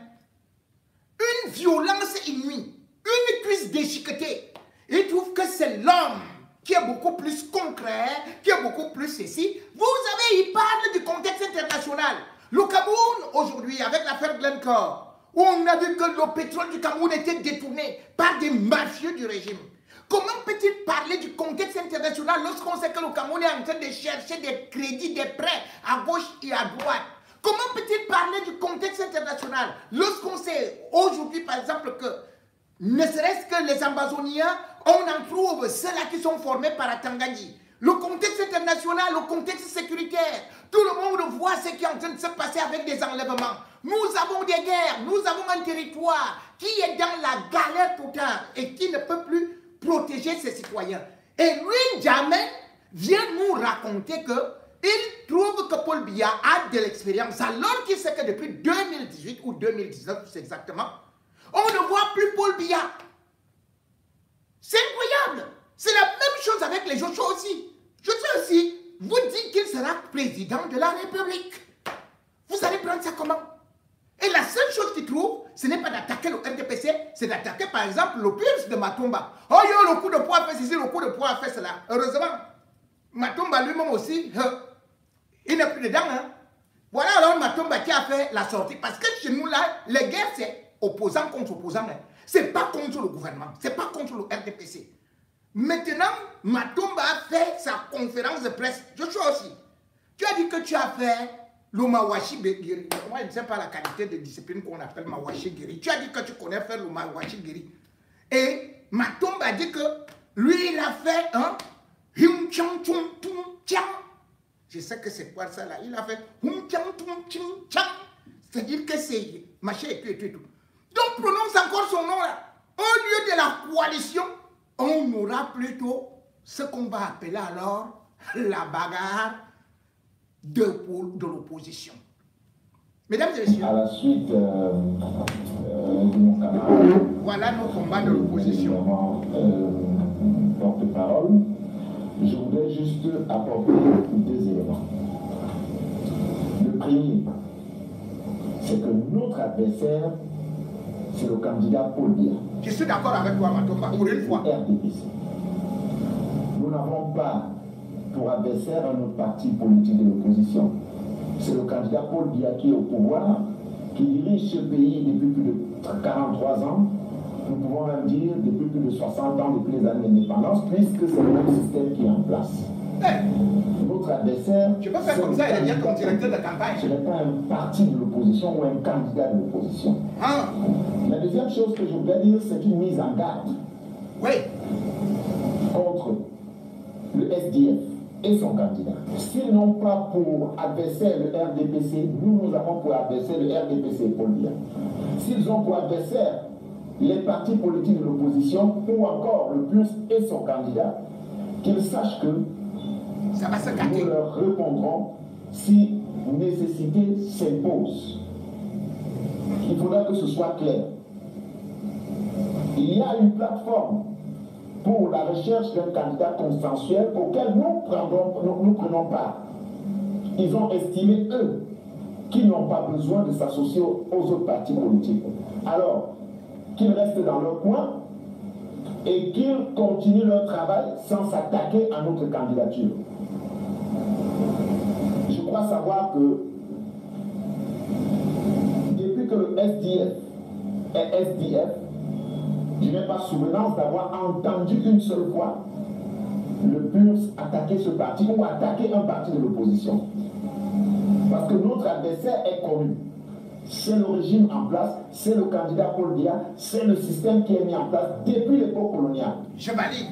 Une violence inouïe, une cuisse déchiquetée. Il trouve que c'est l'homme qui est beaucoup plus concret, qui est beaucoup plus ceci. Vous savez, il parle du contexte international. Le Cameroun, aujourd'hui, avec l'affaire Glencore, où on a vu que le pétrole du Cameroun était détourné par des mafieux du régime. Comment peut-il parler du contexte international lorsqu'on sait que le Cameroun est en train de chercher des crédits, des prêts à gauche et à droite? Comment peut-il parler du contexte international lorsqu'on sait aujourd'hui, par exemple, que ne serait-ce que les Amazoniens, on en trouve ceux-là qui sont formés par Atangani. Le contexte international, le contexte sécuritaire, tout le monde voit ce qui est en train de se passer avec des enlèvements. Nous avons des guerres, nous avons un territoire qui est dans la galère totale et qui ne peut plus protéger ses citoyens. Et lui, jamais, vient nous raconter qu'il trouve que Paul Biya a de l'expérience, alors qu'il sait que depuis 2018 ou 2019, c'est exactement, on ne voit plus Paul Biya. C'est incroyable. C'est la même chose avec les Joshua aussi. Joshua aussi vous dit qu'il sera président de la République. Vous allez prendre ça comment? Et la seule chose qu'il trouve, ce n'est pas d'attaquer le RDPC, c'est d'attaquer par exemple le PULS de Matomba. Oh yo, le coup de poing a fait ceci, le coup de poing a fait cela. Heureusement, Matomba lui-même aussi, il n'est plus dedans. Hein. Voilà alors Matomba qui a fait la sortie. Parce que chez nous là, les guerres c'est opposant contre opposant. Hein. Ce n'est pas contre le gouvernement, ce n'est pas contre le RDPC. Maintenant, Matomba a fait sa conférence de presse. Joshua aussi. Tu as dit que tu as fait le Mawashi Guéri. Moi, je ne sais pas la qualité de discipline qu'on appelle Mawashi Guéri. Tu as dit que tu connais faire le Mawashi Guéri. Et Matomba a dit que lui, il a fait un Hum Chang Tung Tung Chang. Je sais que c'est quoi ça là. Il a fait Hum Chang Tung Tung Chang. C'est-à-dire que c'est machin et tout. Donc, prononce encore son nom là. Au lieu de la coalition, on aura plutôt ce qu'on va appeler alors la bagarre de l'opposition. Mesdames et messieurs, à la suite de mon camarade, voilà nos combats de l'opposition. Porte-parole, je voudrais juste apporter deux éléments. Le premier, c'est que notre adversaire, c'est le candidat Paul Biya. Je suis d'accord avec toi, Matomba, pour une fois. RDPC. Nous n'avons pas pour adversaire un autre parti politique de l'opposition. C'est le candidat Paul Biya qui est au pouvoir, qui dirige ce pays depuis plus de 43 ans. Nous pouvons même dire depuis plus de 60 ans, depuis les années d'indépendance, puisque c'est le même système qui est en place. Notre adversaire, je peux faire comme ça, il devient comme directeur de campagne. Ce n'est pas un parti de l'opposition ou un candidat de l'opposition. Ah. La deuxième chose que je voudrais dire, c'est une mise en garde contre le SDF et son candidat. S'ils n'ont pas pour adversaire le RDPC, nous avons pour adversaire le RDPC et Paul Biya. S'ils ont pour adversaire les partis politiques de l'opposition ou encore le PURS et son candidat, qu'ils sachent que ça va se gâter. Nous leur répondrons si nécessité s'impose. Il faudra que ce soit clair. Il y a une plateforme pour la recherche d'un candidat consensuel auquel nous prenons part. Ils ont estimé, eux, qu'ils n'ont pas besoin de s'associer aux autres partis politiques. Alors, qu'ils restent dans leur coin et qu'ils continuent leur travail sans s'attaquer à notre candidature. Je crois savoir que depuis que le SDF est SDF, je n'ai pas souvenance d'avoir entendu une seule fois le PURS attaquer ce parti ou attaquer un parti de l'opposition. Parce que notre adversaire est connu. C'est le régime en place, c'est le candidat Paul Biya, c'est le système qui est mis en place depuis l'époque coloniale. Je valide.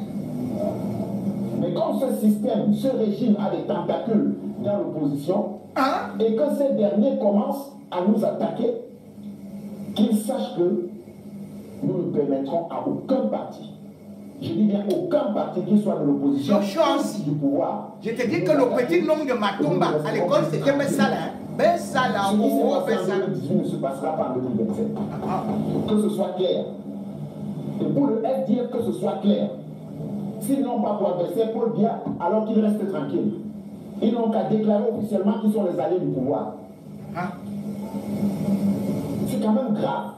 Mais comme ce système, ce régime a des tentacules dans l'opposition, et que ces derniers commencent à nous attaquer, qu'ils sachent que nous ne permettrons à aucun parti, je dis bien aucun parti qui soit de l'opposition, du pouvoir. Je te dis que le petit nom de Matomba à l'école c'était Bessala. Bessala, ce qui s'est passé en 2018 ne se passera pas en 2027. Que ce soit clair. Et pour le FDF, que ce soit clair. S'ils n'ont pas pour adversaire Paul Biya, alors qu'ils restent tranquilles. Ils n'ont qu'à déclarer officiellement qu'ils sont les alliés du pouvoir. C'est quand même grave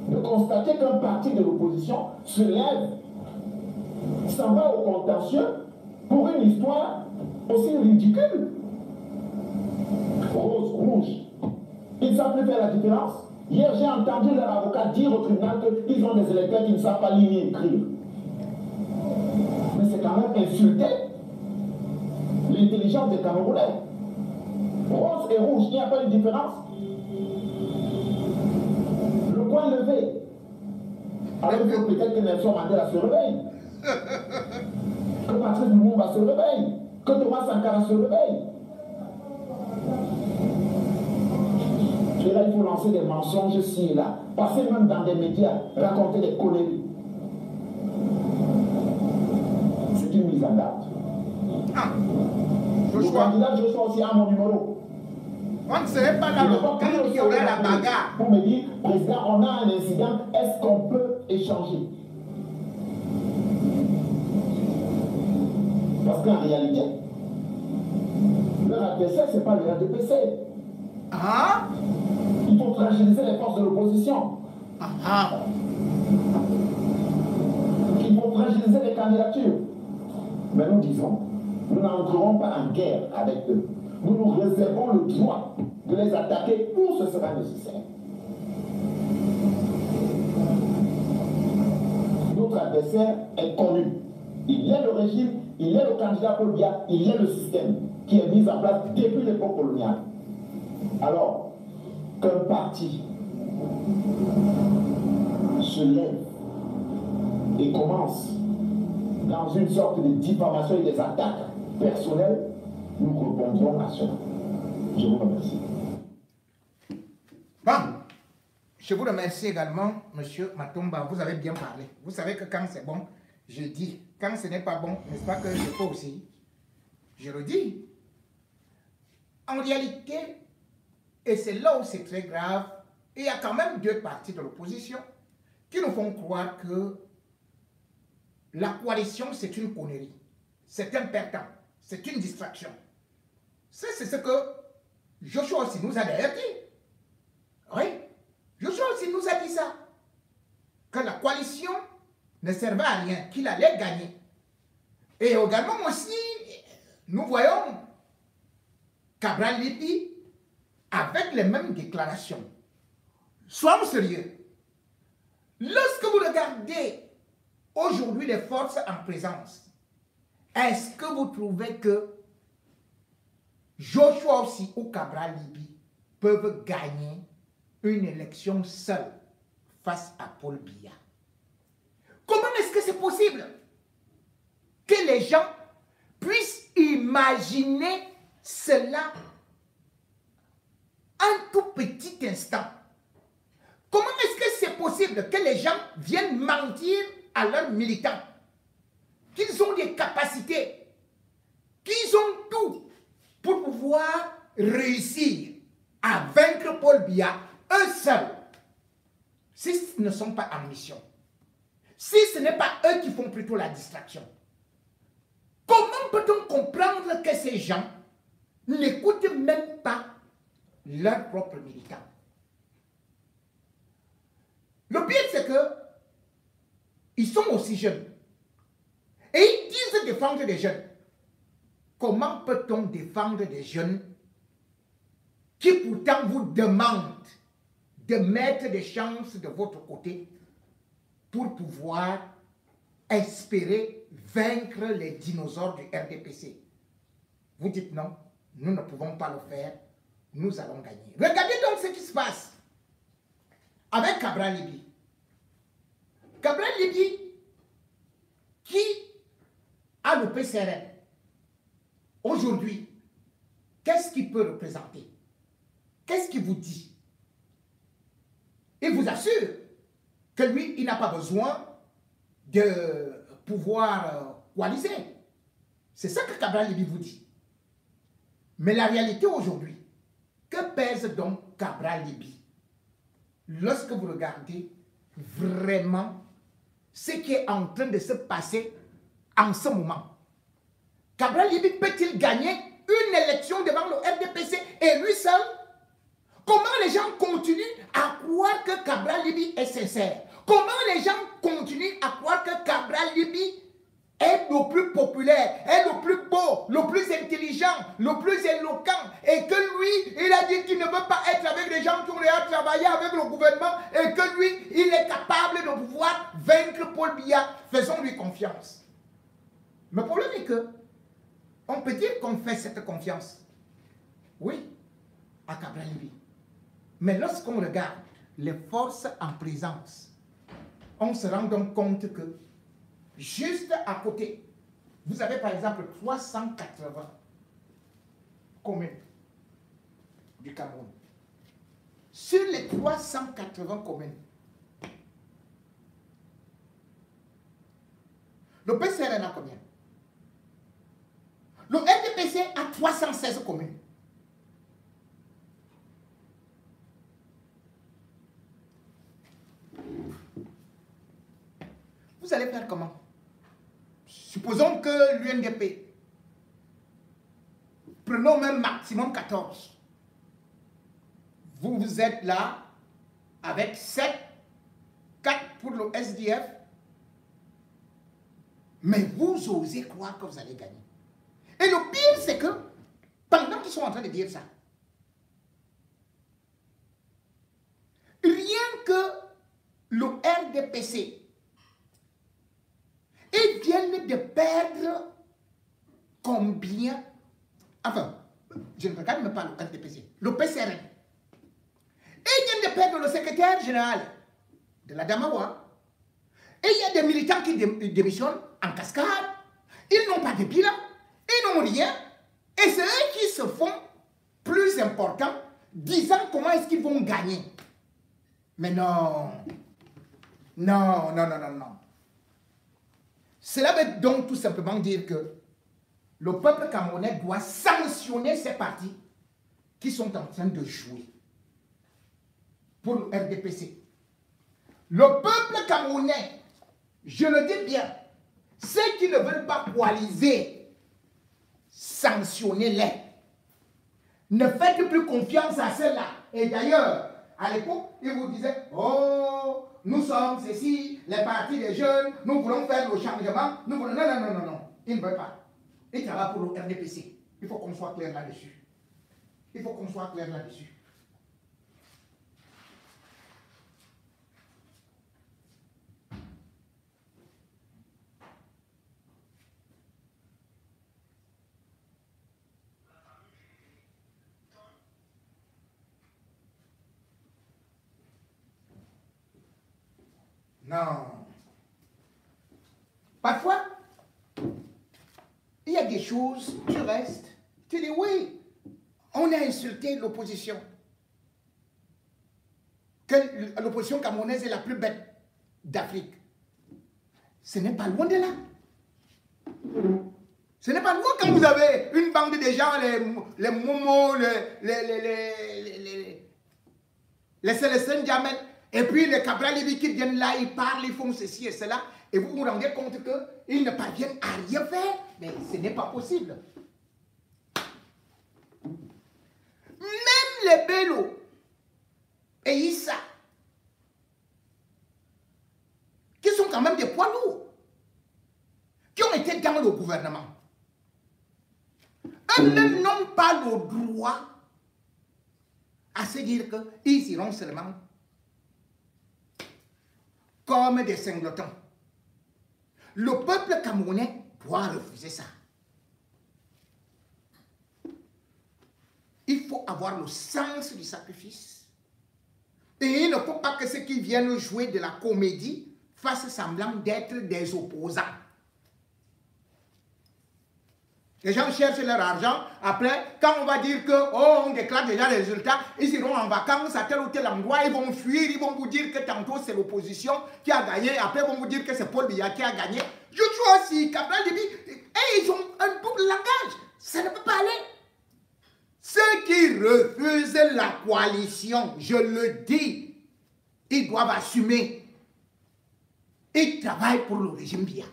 de constater qu'un parti de l'opposition se lève, s'en va au contentieux pour une histoire aussi ridicule. Rose, rouge. Ils ne savent plus faire la différence. Hier, j'ai entendu leur avocat dire au tribunal qu'ils ont des électeurs qui ne savent pas lire ni écrire. Mais c'est quand même insulter l'intelligence des Camerounais. Rose et rouge, il n'y a pas une différence. Le coin levé. Alors que peut-être que Nelson Mandela se réveille. Que Patrice Lumumba se réveille. Que Thomas Sankara se réveille. Et là, il faut lancer des mensonges ici et là. Passer même dans des médias, raconter des conneries. C'est une mise en garde. Le candidat Joshua aussi a mon numéro. On ne serait pas dans le cas qu'il y aurait la bagarre. Pour me dire, président, on a un incident, est-ce qu'on peut échanger? Parce qu'en réalité, leur adversaire, ce n'est pas le RDPC. Il faut fragiliser les forces de l'opposition. Il faut fragiliser les candidatures. Mais nous disons, nous n'entrerons pas en guerre avec eux. Nous nous réservons le droit de les attaquer où ce sera nécessaire. Notre adversaire est connu. Il y a le régime, il y a le candidat Paul Biya, il y a le système qui est mis en place depuis l'époque coloniale. Alors, qu'un parti se lève et commence dans une sorte de diffamation et des attaques personnelles, nous répondrons à cela. Je vous remercie. Bon, je vous remercie également, Monsieur Matomba. Vous avez bien parlé. Vous savez que quand c'est bon, je dis. Quand ce n'est pas bon, n'est-ce pas que je peux aussi? Je le dis. En réalité, et c'est là où c'est très grave, il y a quand même deux partis de l'opposition qui nous font croire que la coalition, c'est une connerie. C'est un perdant. C'est une distraction. C'est ce que Joshua aussi nous a d'ailleurs dit. Oui, Joshua aussi nous a dit ça. Que la coalition ne servait à rien, qu'il allait gagner. Et également aussi, nous voyons Cabral Libby avec les mêmes déclarations. Soyons sérieux. Lorsque vous regardez aujourd'hui les forces en présence, est-ce que vous trouvez que Joshua aussi ou Cabral Libby peuvent gagner une élection seule face à Paul Biya? Comment est-ce que c'est possible que les gens puissent imaginer cela un tout petit instant? Comment est-ce que c'est impossible que les gens viennent mentir à leurs militants qu'ils ont des capacités, qu'ils ont tout pour pouvoir réussir à vaincre Paul Biya, eux seuls, s'ils ne sont pas en mission, si ce n'est pas eux qui font plutôt la distraction. Comment peut-on comprendre que ces gens n'écoutent même pas leurs propres militants? Le pire, c'est que ils sont aussi jeunes. Et ils disent défendre des jeunes. Comment peut-on défendre des jeunes qui pourtant vous demandent de mettre des chances de votre côté pour pouvoir espérer vaincre les dinosaures du RDPC? Vous dites non, nous ne pouvons pas le faire, nous allons gagner. Regardez donc ce qui se passe avec Cabral Libye. Cabral Libye qui a le PCRN aujourd'hui, qu'est-ce qu'il peut représenter? Qu'est-ce qu'il vous dit? Il vous assure que lui, il n'a pas besoin de pouvoir coaliser. C'est ça que Cabral Libye vous dit. Mais la réalité aujourd'hui, que pèse donc Cabral Libye lorsque vous regardez vraiment ce qui est en train de se passer en ce moment? Cabral Libye peut-il gagner une élection devant le RDPC et lui seul? Comment les gens continuent à croire que Cabral Libye est sincère? Comment les gens continuent à croire que Cabral Libye est le plus populaire, est le plus beau, le plus intelligent, le plus éloquent, et que lui, il a dit qu'il ne veut pas être avec les gens qui ont déjà travaillé avec le gouvernement, et que lui, il est capable de pouvoir vaincre Paul Biya? Faisons-lui confiance. Mais le problème est que, on peut dire qu'on fait cette confiance, oui, à Cabral Libye. Mais lorsqu'on regarde les forces en présence, on se rend donc compte que juste à côté, vous avez par exemple 380 communes du Cameroun. Sur les 380 communes, le PCRN a combien? Le RDPC a 316 communes. Vous allez faire comment? Supposons que l'UNDP, prenons même maximum 14. Vous êtes là avec 7, 4 pour le SDF, mais vous osez croire que vous allez gagner. Et le pire, c'est que pendant qu'ils sont en train de dire ça, rien que le RDPC, ils viennent de perdre combien? Enfin, je ne regarde même pas le RDPC, le PCRN. Ils viennent de perdre le secrétaire général de la Damawa. Et il y a des militants qui démissionnent en cascade. Ils n'ont pas de bilan, ils n'ont rien. Et c'est eux qui se font plus importants, disant comment est-ce qu'ils vont gagner. Mais non. Non, non, non, non, non. Cela veut donc tout simplement dire que le peuple camerounais doit sanctionner ces partis qui sont en train de jouer pour le RDPC. Le peuple camerounais, je le dis bien, ceux qui ne veulent pas coaliser, sanctionnez-les. Ne faites plus confiance à ceux-là. Et d'ailleurs, à l'époque, ils vous disaient, oh, nous sommes ceci, les partis des jeunes, nous voulons faire le changement. Nous voulons... Non, non, non, non, non. Ils ne veulent pas. Ils travaillent pour le RDPC. Il faut qu'on soit clair là-dessus. Il faut qu'on soit clair là-dessus. Non. Parfois, il y a des choses, tu restes, tu dis oui, on a insulté l'opposition. que l'opposition camerounaise est la plus bête d'Afrique. Ce n'est pas loin de là. Ce n'est pas loin quand vous avez une bande de gens, les Momo, les Célestins Diamètre, et puis les Cabral Libi qui viennent là, ils parlent, ils font ceci et cela, et vous vous rendez compte qu'ils ne parviennent à rien faire. Mais ce n'est pas possible. Même les Bello et Issa, qui sont quand même des poids lourds, qui ont été dans le gouvernement, eux-mêmes n'ont pas le droit à se dire qu'ils iront seulement comme des singletons. Le peuple camerounais doit refuser ça. Il faut avoir le sens du sacrifice. Et il ne faut pas que ceux qui viennent jouer de la comédie fassent semblant d'être des opposants. Les gens cherchent leur argent. Après, quand on va dire que oh, on déclare déjà les résultats, ils iront en vacances à tel ou tel endroit, ils vont fuir, ils vont vous dire que tantôt c'est l'opposition qui a gagné, après ils vont vous dire que c'est Paul Biya qui a gagné. Je vois aussi, Cabral Libi, et ils ont un double langage. Ça ne peut pas aller. Ceux qui refusent la coalition, je le dis, ils doivent assumer. Ils travaillent pour le régime Biya.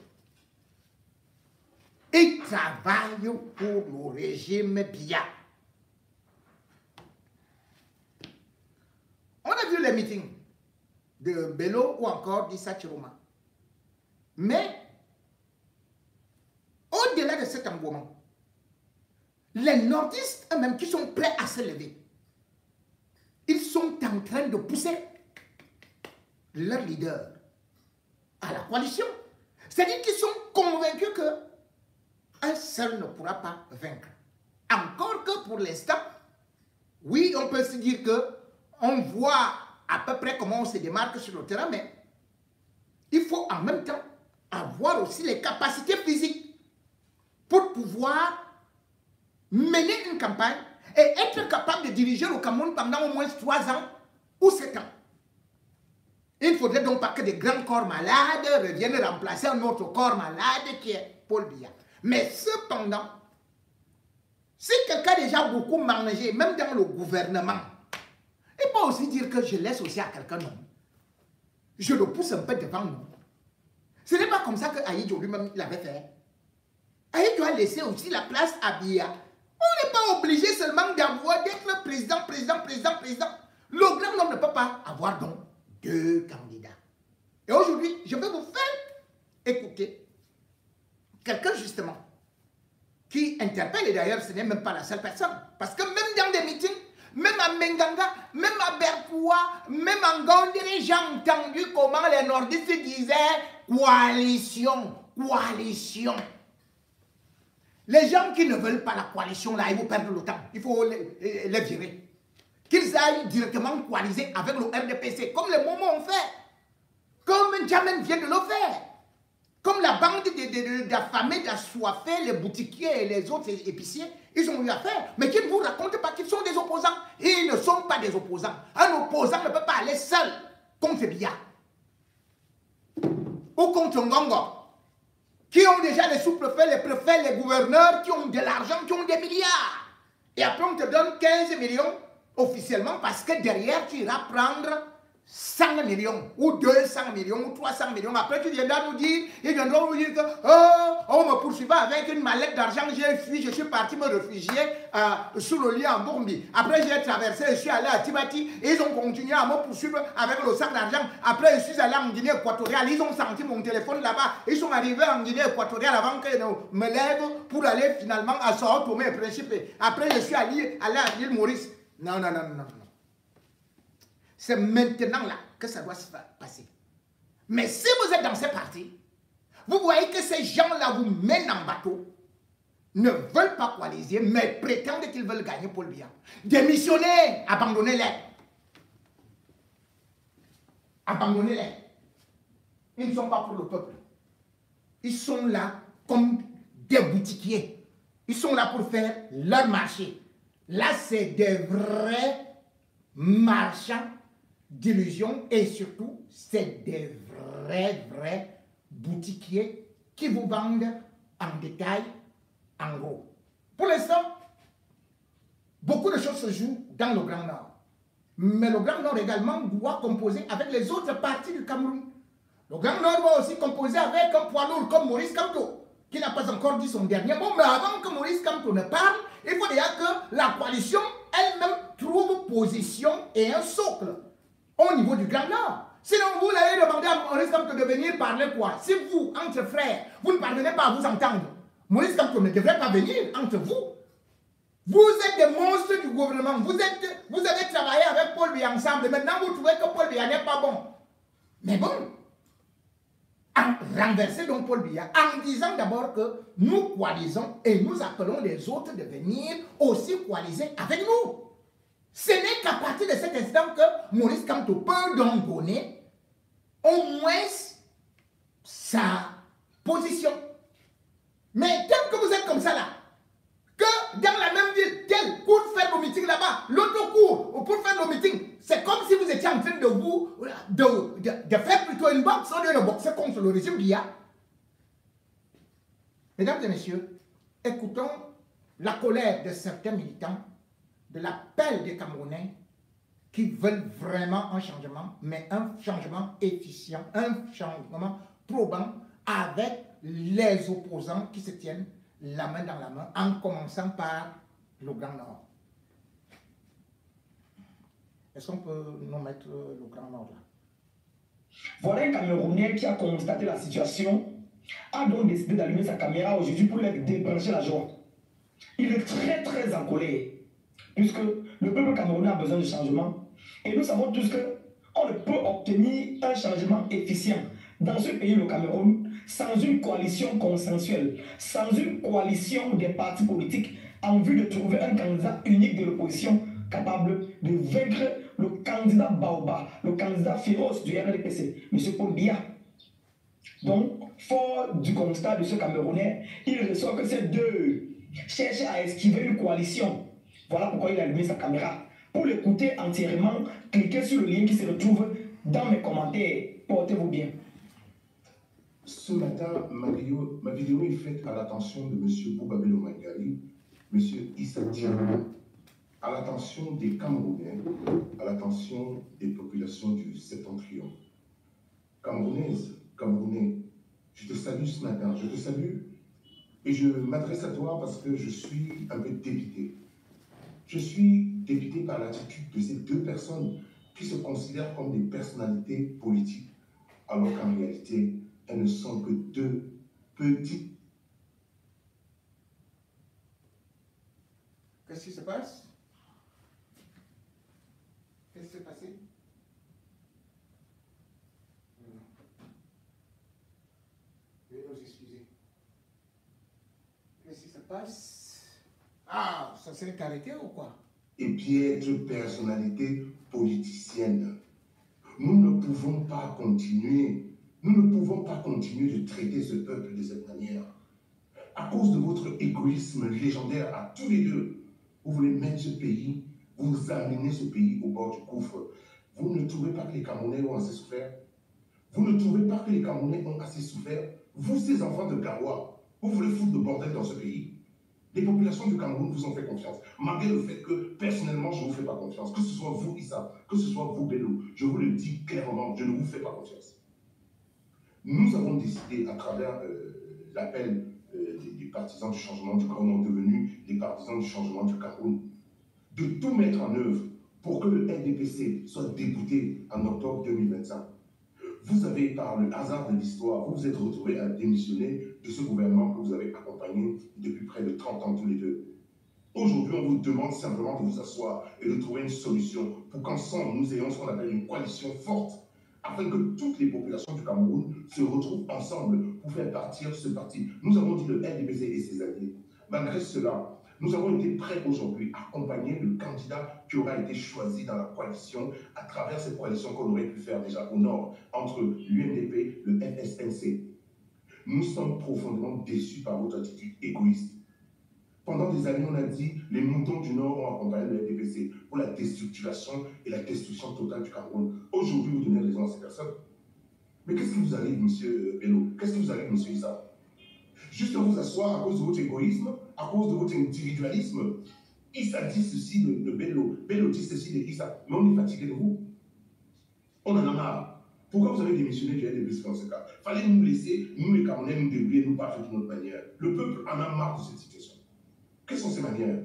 Ils travaillent pour le régime Biya. On a vu les meetings de Bello ou encore d'Issa Chiroma. Mais, au-delà de cet engouement, les nordistes eux-mêmes qui sont prêts à se lever, ils sont en train de pousser leur leader à la coalition. C'est-à-dire qu'ils sont convaincus qu'un seul ne pourra pas vaincre. Encore que pour l'instant, oui, on peut se dire qu'on voit à peu près comment on se démarque sur le terrain, mais il faut en même temps avoir aussi les capacités physiques pour pouvoir mener une campagne et être capable de diriger le Cameroun pendant au moins 3 ans ou 7 ans. Il ne faudrait donc pas que des grands corps malades reviennent remplacer un autre corps malade qui est Paul Biya. Mais cependant, si quelqu'un a déjà beaucoup mangé, même dans le gouvernement, il peut aussi dire que je laisse aussi à quelqu'un non. Je le pousse un peu devant nous. Ce n'est pas comme ça que Aïdjo lui-même l'avait fait. Aïdjo a laissé aussi la place à Biya. On n'est pas obligé seulement d'avoir d'être président. Le grand homme ne peut pas avoir donc 2 candidats. Et aujourd'hui, je vais vous faire écouter quelqu'un justement qui interpelle, et d'ailleurs ce n'est même pas la seule personne, parce que même dans des meetings, même à Menganga, même à Berkoua, même en Gondéré, j'ai entendu comment les nordistes disaient coalition. Les gens qui ne veulent pas la coalition, là, ils vont perdre le temps. Il faut les virer. Qu'ils aillent directement coaliser avec le RDPC, comme les Momo ont fait. Comme Djamène vient de le faire. Comme la bande d'affamés, d'assoiffés, les boutiquiers et les autres épiciers, ils ont eu à faire. Mais qu'ils ne vous racontent pas qu'ils sont des opposants. Ils ne sont pas des opposants. Un opposant ne peut pas aller seul contre Biya. Ou contre Ngongo. Qui ont déjà les sous-préfets, les préfets, les gouverneurs, qui ont de l'argent, qui ont des milliards. Et après on te donne 15 millions officiellement parce que derrière tu iras prendre 100 millions ou 200 millions ou 300 millions. Après tu viendras nous dire, ils viendront nous dire que on me poursuivait avec une mallette d'argent, j'ai fui, je suis parti me réfugier sous le lit en Burumbi. Après j'ai traversé, je suis allé à Tibati et ils ont continué à me poursuivre avec le sac d'argent. Après je suis allé en Guinée équatoriale, ils ont senti mon téléphone là-bas. Ils sont arrivés en Guinée équatoriale avant que je me lève pour aller finalement à Sao Tomé et Principe. Après je suis allé à l'île Maurice. Non. C'est maintenant là que ça doit se passer. Mais si vous êtes dans ces partis, vous voyez que ces gens-là vous mènent en bateau, ne veulent pas coaliser, mais prétendent qu'ils veulent gagner Paul Biya. Démissionnez, abandonnez-les. Abandonnez-les. Ils ne sont pas pour le peuple. Ils sont là comme des boutiquiers. Ils sont là pour faire leur marché. Là, c'est des vrais marchands d'illusions et surtout, c'est des vrais boutiquiers qui vous vendent en détail, en gros. Pour l'instant, beaucoup de choses se jouent dans le Grand Nord. Mais le Grand Nord également doit composer avec les autres parties du Cameroun. Le Grand Nord va aussi composer avec un poids lourd comme Maurice Kamto, qui n'a pas encore dit son dernier mot. Mais avant que Maurice Kamto ne parle, il faut déjà que la coalition elle-même trouve position et un socle au niveau du Grand Nord. Sinon, vous allez demander à Maurice Kamto de venir parler quoi? Si vous, entre frères, vous ne parvenez pas à vous entendre, Maurice Kamto ne devrait pas venir entre vous. Vous êtes des monstres du gouvernement. Vous avez travaillé avec Paul Biya ensemble. Maintenant, vous trouvez que Paul Biya n'est pas bon. Mais bon, renverser donc Paul Biya en disant d'abord que nous coalisons et nous appelons les autres de venir aussi coaliser avec nous. Ce n'est qu'à partir de cet instant que Maurice Kamto peut donc donner au moins sa position. Mais tant que vous êtes comme ça là, que dans la même ville, tel pour faire nos meetings là-bas, l'autre court pour faire nos meetings, c'est comme si vous étiez en train de faire plutôt une boxe au lieu de boxer contre le régime Biya. Mesdames et messieurs, écoutons la colère de certains militants, de l'appel des Camerounais qui veulent vraiment un changement, mais un changement efficient, un changement probant avec les opposants qui se tiennent la main dans la main, en commençant par le Grand Nord. Est-ce qu'on peut nous mettre le Grand Nord là? Voilà un Camerounais qui a constaté la situation, a donc décidé d'allumer sa caméra aujourd'hui pour lui débrancher la joie. Il est très en colère, puisque le peuple camerounais a besoin de changement. Et nous savons tous qu'on ne peut obtenir un changement efficient dans ce pays, le Cameroun, sans une coalition consensuelle, sans une coalition des partis politiques en vue de trouver un candidat unique de l'opposition capable de vaincre le candidat Baoba, le candidat féroce du RDPC, M. Paul Biya. Donc, fort du constat de ce Camerounais, il ressort que ces deux cherchent à esquiver une coalition. Voilà pourquoi il a allumé sa caméra. Pour l'écouter entièrement, cliquez sur le lien qui se retrouve dans mes commentaires. Portez-vous bien. Ce matin, ma vidéo est faite à l'attention de M. Boubabelo Mangari, M. Issa Diallo, à l'attention des Camerounais, à l'attention des populations du Septentrion. Camerounaises, Camerounais, je te salue ce matin, je te salue et je m'adresse à toi parce que je suis un peu dépité. Je suis dépité par l'attitude de ces deux personnes qui se considèrent comme des personnalités politiques, alors qu'en réalité, elles ne sont que deux petites. Qu'est-ce qui se passe? Qu'est-ce qui s'est passé? Veuillez nous excuser. Qu'est-ce qui se passe? Ah, ça s'est arrêté ou quoi? Et piètre personnalité politicienne. Nous ne pouvons pas continuer. Nous ne pouvons pas continuer de traiter ce peuple de cette manière. À cause de votre égoïsme légendaire à tous les deux, vous voulez mettre ce pays, vous amenez ce pays au bord du gouffre. Vous ne trouvez pas que les Camerounais ont assez souffert? Vous ne trouvez pas que les Camerounais ont assez souffert? Vous, ces enfants de Garoua, vous voulez foutre le bordel dans ce pays? Les populations du Cameroun vous ont fait confiance, malgré le fait que, personnellement, je ne vous fais pas confiance. Que ce soit vous, Issa, que ce soit vous, Bello, je vous le dis clairement, je ne vous fais pas confiance. Nous avons décidé, à travers l'appel des partisans du changement du Cameroun, devenus les partisans du changement du Cameroun, de tout mettre en œuvre pour que le NDPC soit débouté en octobre 2025. Vous avez, par le hasard de l'histoire, vous vous êtes retrouvés à démissionner de ce gouvernement que vous avez accompagné depuis près de 30 ans tous les deux. Aujourd'hui, on vous demande simplement de vous asseoir et de trouver une solution pour qu'ensemble, nous ayons ce qu'on appelle une coalition forte, afin que toutes les populations du Cameroun se retrouvent ensemble pour faire partir ce parti. Nous avons dit le NDPC et ses alliés. Malgré cela, nous avons été prêts aujourd'hui à accompagner le candidat qui aura été choisi dans la coalition à travers cette coalition qu'on aurait pu faire déjà au nord, entre l'UNDP, le FSNC. Nous sommes profondément déçus par votre attitude égoïste. Pendant des années, on a dit les moutons du Nord ont accompagné le RDPC pour la déstructuration et la destruction totale du Cameroun. Aujourd'hui, vous donnez raison à ces personnes. Mais qu'est-ce qui vous arrive, M. Bello? Qu'est-ce qui vous arrive, M. Issa? Juste vous asseoir à cause de votre égoïsme, à cause de votre individualisme. Issa dit ceci de Bello, Bello dit ceci de Issa. Mais on est fatigué de vous. On en a marre. Pourquoi vous avez démissionné du RDPC dans ce cas? Fallait nous laisser, nous les Camerounais, nous débrouiller, nous parler de notre manière. Le peuple en a marre de cette situation. Quelles sont ces manières?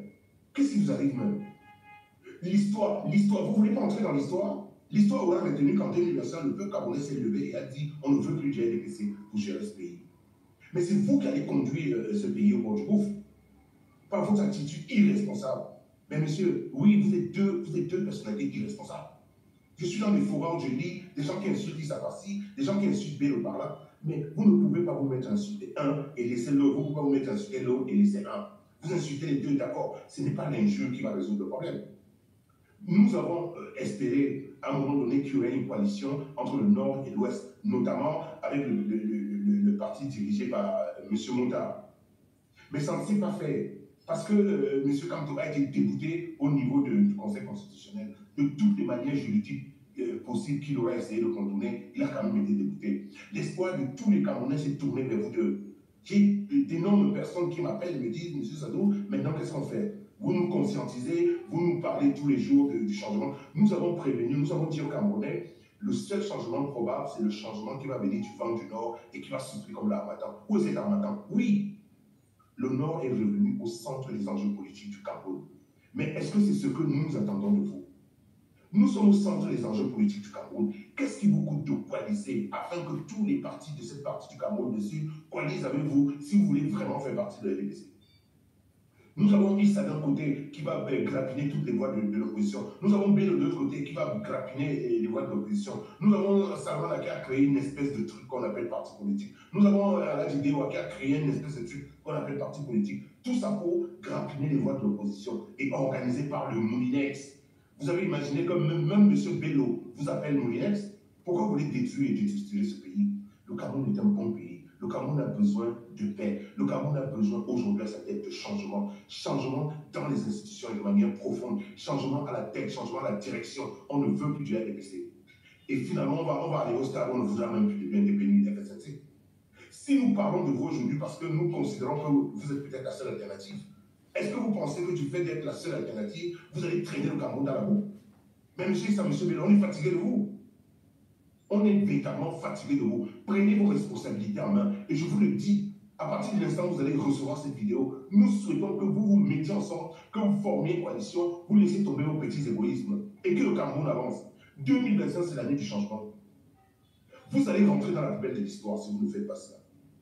Qu'est-ce qui vous arrive même? L'histoire, vous ne voulez pas entrer dans l'histoire? L'histoire aura retenu qu'en 2025, le peuple camerounais s'est levé et a dit on ne veut plus du RDPC pour gérer ce pays. Mais c'est vous qui allez conduire ce pays au bord du gouffre. Par votre attitude irresponsable. Mais monsieur, oui, vous êtes deux personnalités irresponsables. Je suis dans des forums, je lis des gens qui insultent Issa par-ci, des gens qui insultent Bello par-là. Mais vous ne pouvez pas vous mettre à insulter un et laisser l'autre. Vous ne pouvez pas vous mettre à insulter l'autre et laisser un. Vous insultez les deux, d'accord. Ce n'est pas l'injure qui va résoudre le problème. Nous avons espéré à un moment donné qu'il y aurait une coalition entre le Nord et l'Ouest, notamment avec le parti dirigé par M. Moutard. Mais ça ne s'est pas fait. Parce que M. Kamto a été débouté au niveau du Conseil constitutionnel. De toutes les manières juridiques possibles qu'il aurait essayé de contourner, il a quand même été débouté. L'espoir de tous les Camerounais s'est tourné vers vous deux. J'ai d'énormes personnes qui m'appellent et me disent, M. Sadou, maintenant qu'est-ce qu'on fait? Vous nous conscientisez, vous nous parlez tous les jours du changement. Nous avons prévenu, nous avons dit aux Camerounais, le seul changement probable, c'est le changement qui va venir du vent du Nord et qui va souffler comme l'Harmattan. Où est cet Harmattan? Oui, le Nord est revenu au centre des enjeux politiques du Cameroun. Mais est-ce que c'est ce que nous attendons de vous? Nous sommes au centre des enjeux politiques du Cameroun. Qu'est-ce qui vous coûte de coaliser afin que tous les partis de cette partie du Cameroun dessus coalisent avec vous si vous voulez vraiment faire partie de la RDPC? Nous avons Issa d'un côté qui va grappiner toutes les voix de l'opposition. Nous avons Bello de l'autre côté qui va grappiner les voix de l'opposition. Nous avons Salman qui a créé une espèce de truc qu'on appelle parti politique. Nous avons Aladji Dewa qui a créé une espèce de truc qu'on appelle parti politique. Tout ça pour grappiner les voix de l'opposition et organisé par le Moulinex. Vous avez imaginé que même M. Bello vous appelle Moulinex? Pourquoi vous voulez détruire et détruire ce pays? Le Cameroun est un bon pays. Le Cameroun a besoin de paix. Le Cameroun a besoin aujourd'hui à sa tête de changement. Changement dans les institutions et de manière profonde. Changement à la tête, changement à la direction. On ne veut plus du RDPC. Et finalement, on va arriver au stade où on ne voudra même plus de BNDP de FSNC. Si nous parlons de vous aujourd'hui parce que nous considérons que vous êtes peut-être la seule alternative, est-ce que vous pensez que du fait d'être la seule alternative, vous allez traîner le Cameroun dans la boue? Même si ça, M. Bello, on est fatigué de vous. On est véritablement fatigué de vous. Prenez vos responsabilités en main. Et je vous le dis, à partir de l'instant où vous allez recevoir cette vidéo, nous souhaitons que vous vous mettiez ensemble, que vous formiez une coalition, vous laissez tomber vos petits égoïsmes et que le Cameroun avance. 2025, c'est l'année du changement. Vous allez rentrer dans la poubelle de l'histoire si vous ne faites pas cela.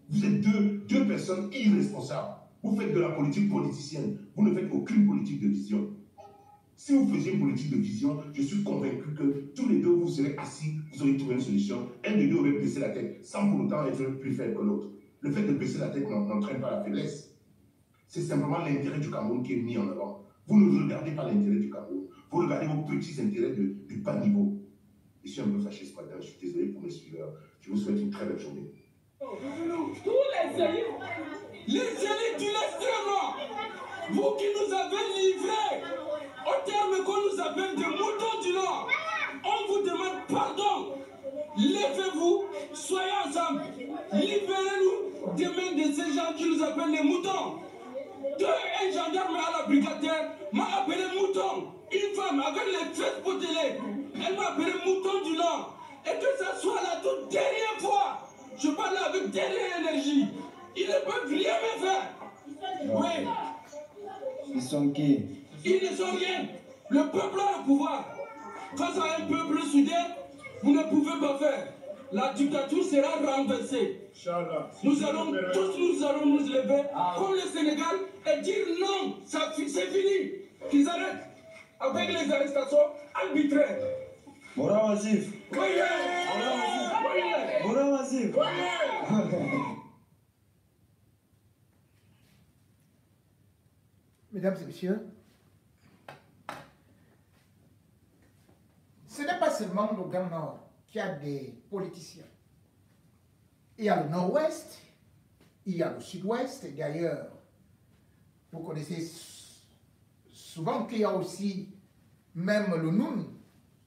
Vous êtes deux personnes irresponsables. Vous faites de la politique politicienne. Vous ne faites aucune politique de vision. Si vous faisiez une politique de vision, je suis convaincu que tous les deux, vous serez assis, vous aurez trouvé une solution. Un des deux aurait baissé la tête, sans pour autant être plus faible que l'autre. Le fait de baisser la tête n'entraîne pas la faiblesse. C'est simplement l'intérêt du Cameroun qui est mis en avant. Vous ne regardez pas l'intérêt du Cameroun. Vous regardez vos petits intérêts de bas niveau. Je suis un peu fâché ce matin, je suis désolé pour mes suiveurs. Je vous souhaite une très belle journée. Tous les élites du l'extrême, vous qui nous avez livrés au terme qu'on nous appelle des moutons du Nord, on vous demande pardon. Levez-vous, soyez ensemble. Libérez-nous des mains de ces gens qui nous appellent les moutons. Un gendarme à la brigade m'a appelé mouton. Une femme avec les fesses potelées, elle m'a appelé mouton du Nord. Et que ça soit la toute dernière fois, je parle avec dernière énergie. Ils ne peuvent rien me faire. Oui. Ils sont qui? Ils ne sont rien. Le peuple a le pouvoir. Face à un peuple soudé, vous ne pouvez pas faire. La dictature sera renversée. Nous allons nous lever comme le Sénégal et dire non, c'est fini. Qu'ils arrêtent avec les arrestations arbitraires. Moura Wazif. Moura Wazif. Mesdames et messieurs, ce n'est pas seulement le Grand Nord qui a des politiciens. Il y a le Nord-Ouest, il y a le Sud-Ouest, et d'ailleurs, Vous connaissez souvent qu'il y a aussi même le Noun.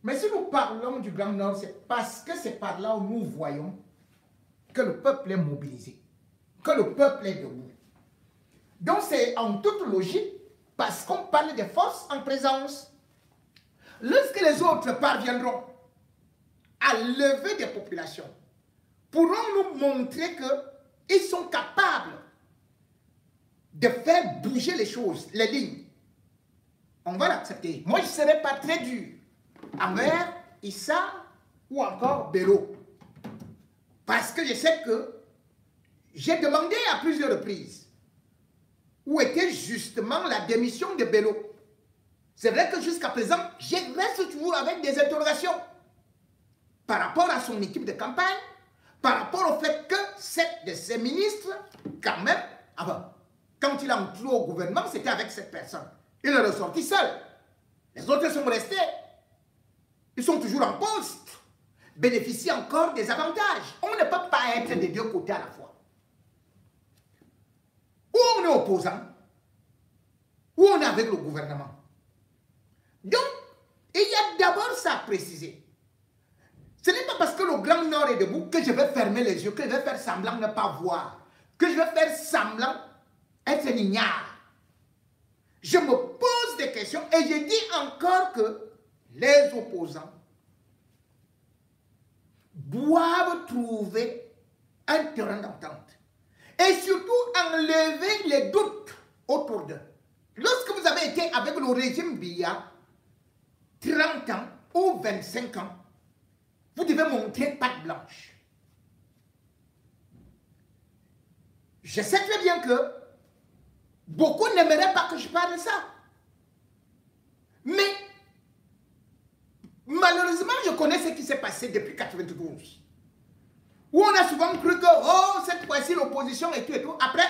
Mais si nous parlons du Grand Nord, c'est parce que c'est par là où nous voyons que le peuple est mobilisé, que le peuple est debout. Donc c'est en toute logique, parce qu'on parle des forces en présence. Lorsque les autres parviendront à lever des populations, pourront nous montrer qu'ils sont capables de faire bouger les choses, les lignes. On va l'accepter. Moi, je ne serai pas très dur envers Issa ou encore Bello. Parce que je sais que j'ai demandé à plusieurs reprises où était justement la démission de Bello. C'est vrai que jusqu'à présent, je reste toujours avec des interrogations par rapport à son équipe de campagne, par rapport au fait que 7 de ses ministres, quand même, quand il a entré au gouvernement, c'était avec cette personne. Il est ressorti seul. Les autres sont restés. Ils sont toujours en poste, bénéficient encore des avantages. On ne peut pas être des deux côtés à la fois. Ou on est opposant, ou on est avec le gouvernement. Donc, il y a d'abord ça à préciser. Ce n'est pas parce que le Grand Nord est debout que je vais fermer les yeux, que je vais faire semblant de ne pas voir, que je vais faire semblant d'être un ignare. Je me pose des questions et je dis encore que les opposants doivent trouver un terrain d'entente et surtout enlever les doutes autour d'eux. Lorsque vous avez été avec le régime Biya 30 ans ou 25 ans, vous devez montrer patte blanche. Je sais très bien que beaucoup n'aimeraient pas que je parle de ça. Mais malheureusement, je connais ce qui s'est passé depuis 1992. Où on a souvent cru que, oh, cette fois-ci, l'opposition et tout et tout. Après,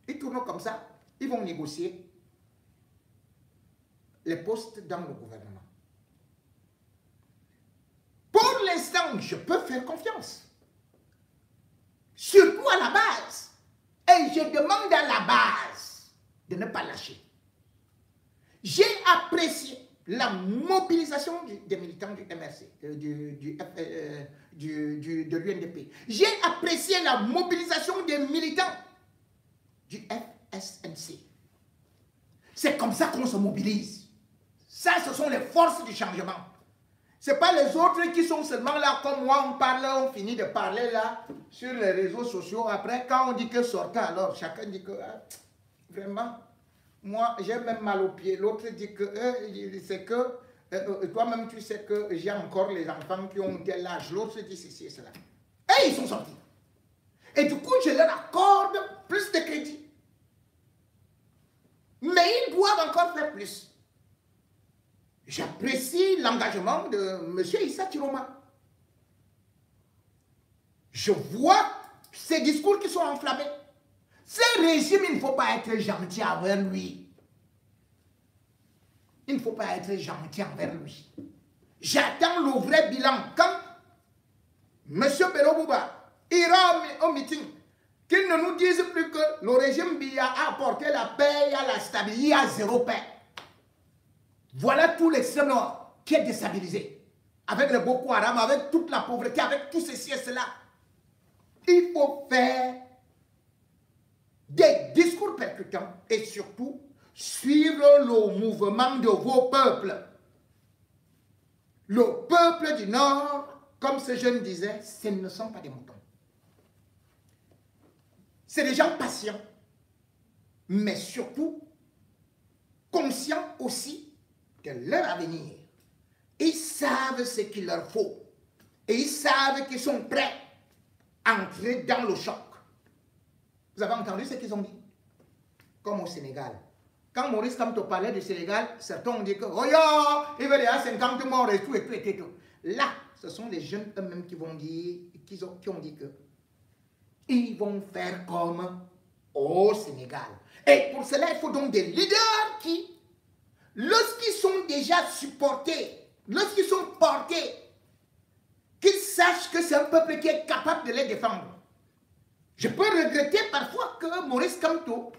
ils tournent comme ça. Ils vont négocier les postes dans le gouvernement. Pour l'instant, je peux faire confiance. Surtout à la base. Et je demande à la base de ne pas lâcher. J'ai apprécié la mobilisation des militants du MRC, de l'UNDP. J'ai apprécié la mobilisation des militants du FSNC. C'est comme ça qu'on se mobilise. Ça, ce sont les forces du changement. Ce n'est pas les autres qui sont seulement là, comme moi, on parle, on finit de parler là, sur les réseaux sociaux. Après, quand on dit que sortez, alors chacun dit que, vraiment, moi, j'ai même mal aux pieds. L'autre dit que, c'est que, toi-même, tu sais que j'ai encore les enfants qui ont tel âge. L'autre dit ceci et cela. Et ils sont sortis. Et du coup, je leur accorde plus de crédit. Mais ils doivent encore faire plus. J'apprécie l'engagement de M. Issa Tiroma. Je vois ces discours qui sont enflammés. Ce régime, il ne faut pas être gentil envers lui. Il ne faut pas être gentil envers lui. J'attends le vrai bilan. Quand M. Bello Bouba ira au meeting, qu'il ne nous dise plus que le régime Biya a apporté la paix, il y a la stabilité, il y a zéro paix. Voilà tout l'extrême nord qui est déstabilisé. Avec le Boko Haram, avec toute la pauvreté, avec tout ceci et cela. Il faut faire des discours percutants et surtout suivre le mouvement de vos peuples. Le peuple du Nord, comme ce jeune disait, ce ne sont pas des moutons. C'est des gens patients, mais surtout conscients aussi de leur avenir. Ils savent ce qu'il leur faut. Et ils savent qu'ils sont prêts à entrer dans le choc. Vous avez entendu ce qu'ils ont dit? Comme au Sénégal. Quand Maurice Kamto parlait du Sénégal, certains ont dit que oh yo, il veut y avoir 50 morts et tout, et tout, et tout. Là, ce sont les jeunes eux-mêmes qui vont dire, qui ont dit que ils vont faire comme au Sénégal. Et pour cela, il faut donc des leaders qui, lorsqu'ils sont déjà supportés, lorsqu'ils sont portés, qu'ils sachent que c'est un peuple qui est capable de les défendre. Je peux regretter parfois que Maurice Kamto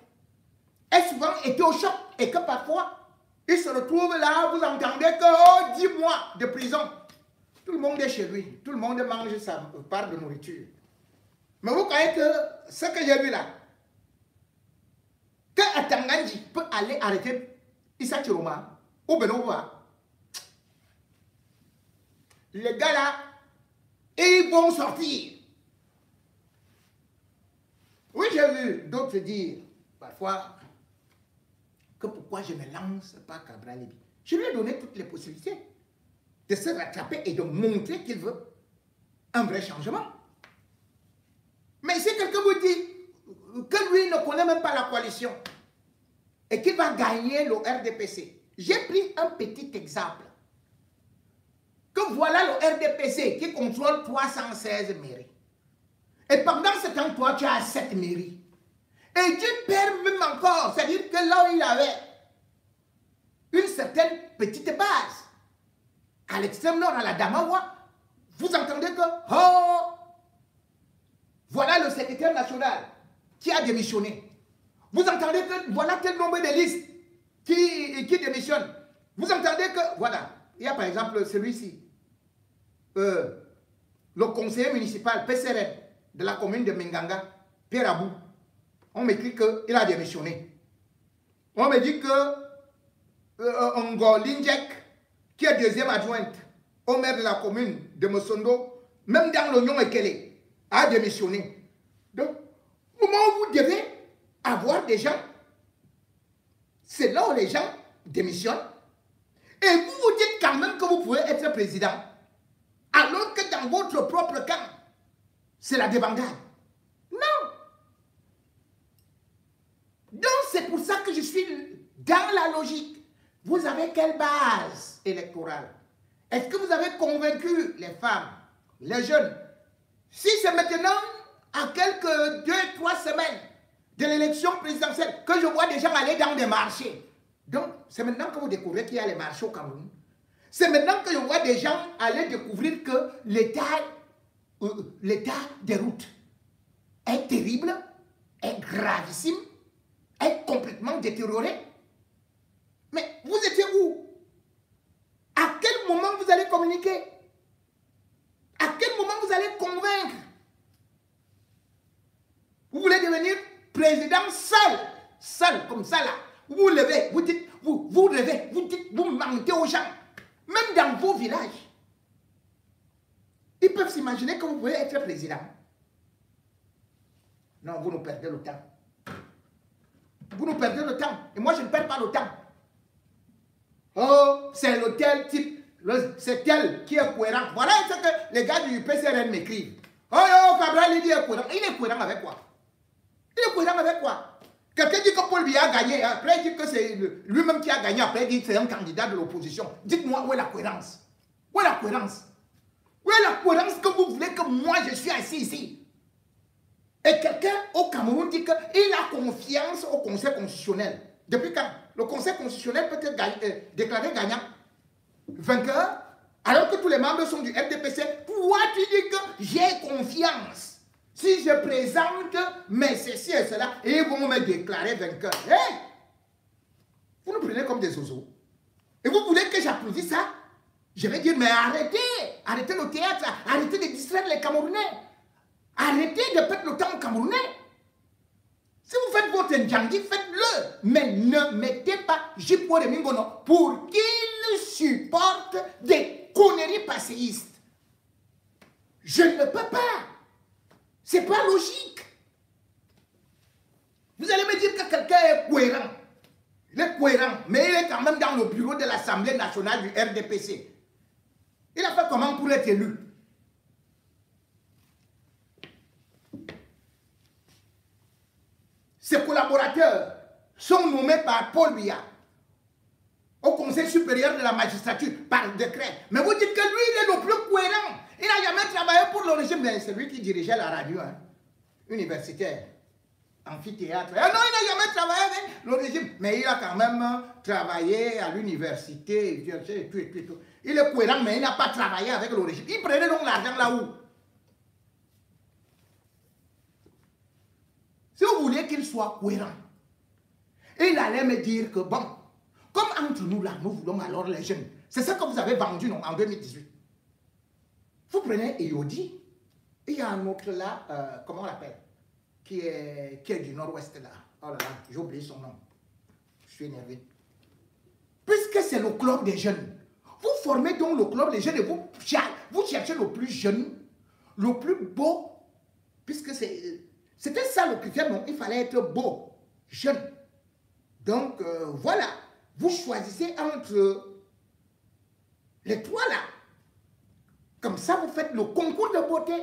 ait souvent été au choc et que parfois, il se retrouve là, vous entendez que oh, 10 mois de prison. Tout le monde est chez lui, tout le monde mange sa part de nourriture. Mais vous croyez que ce que j'ai vu là, que Atanganji peut aller arrêter Issa Chiroma ou Benova, les gars là, ils vont sortir. Oui, j'ai vu d'autres dire, parfois, que pourquoi je ne me lance pas Cabral Libye. Je lui ai donné toutes les possibilités de se rattraper et de montrer qu'il veut un vrai changement. Mais si quelqu'un vous dit que lui ne connaît même pas la coalition et qu'il va gagner le RDPC, j'ai pris un petit exemple. Que voilà le RDPC qui contrôle 316 mairies. Et pendant ce temps, toi, tu as 7 mairies. Et tu perds même encore. C'est-à-dire que là où il avait une certaine petite base, à l'extrême nord, à la Damawa, vous entendez que, oh, voilà le secrétaire national qui a démissionné. Vous entendez que, voilà tel nombre de listes qui démissionnent. Vous entendez que, voilà, il y a par exemple celui-ci, le conseiller municipal PCRN de la commune de Menganga, Pierre Abou. On m'écrit qu'il a démissionné. On me dit que Ngo Lindjek, qui est deuxième adjointe au maire de la commune de Mosondo, même dans l'Oignon Ekele, a démissionné. Donc, au moment où vous devez avoir des gens, c'est là où les gens démissionnent. Et vous vous dites quand même que vous pouvez être président, alors que dans votre propre camp, c'est la débandade. Non. Donc c'est pour ça que je suis dans la logique. Vous avez quelle base électorale? Est-ce que vous avez convaincu les femmes, les jeunes? Si c'est maintenant, à quelques 2-3 semaines de l'élection présidentielle, que je vois des gens aller dans des marchés. Donc, c'est maintenant que vous découvrez qu'il y a les marchés au Cameroun. C'est maintenant que je vois des gens aller découvrir que l'état des routes est terrible, est gravissime, est complètement détérioré. Mais vous étiez où? À quel moment vous allez communiquer? À quel moment vous allez convaincre? Vous voulez devenir président seul comme ça là. Vous levez, vous dites, vous levez, vous dites, vous mentez aux gens. Même dans vos villages. Ils peuvent s'imaginer que vous pouvez être président. Non, vous nous perdez le temps. Vous nous perdez le temps. Et moi, je ne perds pas le temps. Oh, c'est le tel type. C'est tel qui est cohérent. Voilà ce que les gars du PCRN m'écrivent. Oh, Cabral, il est cohérent. Il est cohérent avec quoi? Il est cohérent avec quoi? Quelqu'un dit que Paul Biya a gagné. Après, il dit que c'est lui-même qui a gagné. Après, il dit que c'est un candidat de l'opposition. Dites-moi, où est la cohérence? Où est la cohérence? Où est la cohérence que vous voulez que moi, je suis assis ici? Et quelqu'un au Cameroun dit qu'il a confiance au Conseil constitutionnel. Depuis quand? Le Conseil constitutionnel peut être déclaré gagnant, vainqueur, alors que tous les membres sont du RDPC. Pourquoi tu dis que j'ai confiance? Si je présente mais ceci et cela, et ils vont me déclarer vainqueur. Hey! Vous nous prenez comme des oiseaux. Et vous voulez que j'applaudisse ça? Je vais dire, mais arrêtez! Arrêtez le théâtre, arrêtez de distraire les Camerounais. Arrêtez de perdre le temps aux Camerounais. Si vous faites votre Ndjandi, faites-le. Mais ne mettez pas Jipo de Mingono pour qu'il supporte des conneries passéistes. Je ne peux pas. C'est pas logique. Vous allez me dire que quelqu'un est cohérent. Il est cohérent, mais il est quand même dans le bureau de l'Assemblée nationale du RDPC. Il a fait comment pour être élu? Ses collaborateurs sont nommés par Paul Biya au Conseil supérieur de la magistrature par décret. Mais vous dites que lui, il est le plus cohérent. Il n'a jamais travaillé pour le régime, mais c'est lui qui dirigeait la radio universitaire, amphithéâtre. Non, il n'a jamais travaillé avec le régime, mais il a quand même travaillé à l'université, et tout. Il est cohérent, mais il n'a pas travaillé avec le régime. Il prenait donc l'argent là où? Si vous voulez qu'il soit cohérent, il allait me dire que bon, comme entre nous là, nous voulons alors les jeunes. C'est ça que vous avez vendu non, en 2018. Vous prenez Eyodi, il y a un autre là, comment on l'appelle, qui est du nord-ouest là. Oh là là, j'ai oublié son nom. Je suis énervé. Puisque c'est le club des jeunes, vous formez donc le club des jeunes et vous cherchez le plus jeune, le plus beau, puisque c'était ça le critère, non, il fallait être beau, jeune. Donc voilà, vous choisissez entre les trois là. Comme ça, vous faites le concours de beauté.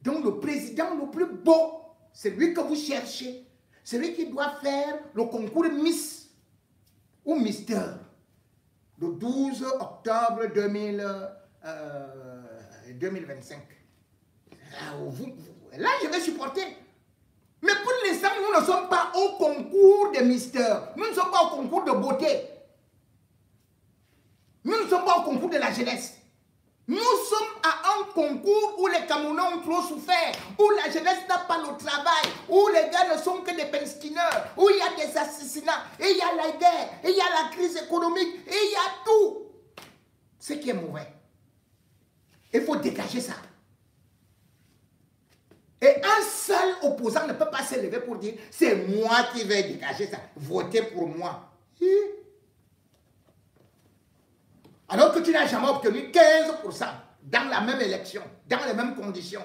Donc le président le plus beau, c'est lui que vous cherchez. C'est lui qui doit faire le concours Miss ou Mister. Le 12 octobre 2025. Là, je vais supporter. Mais pour l'instant, nous ne sommes pas au concours de Mister. Nous ne sommes pas au concours de beauté. Nous ne sommes pas au concours de la jeunesse. Nous sommes à un concours où les Camerounais ont trop souffert, où la jeunesse n'a pas le travail, où les gars ne sont que des penstineurs, où il y a des assassinats, et il y a la guerre, et il y a la crise économique, et il y a tout. Ce qui est mauvais. Il faut dégager ça. Et un seul opposant ne peut pas se lever pour dire c'est moi qui vais dégager ça. Votez pour moi. Alors que tu n'as jamais obtenu 15% dans la même élection, dans les mêmes conditions.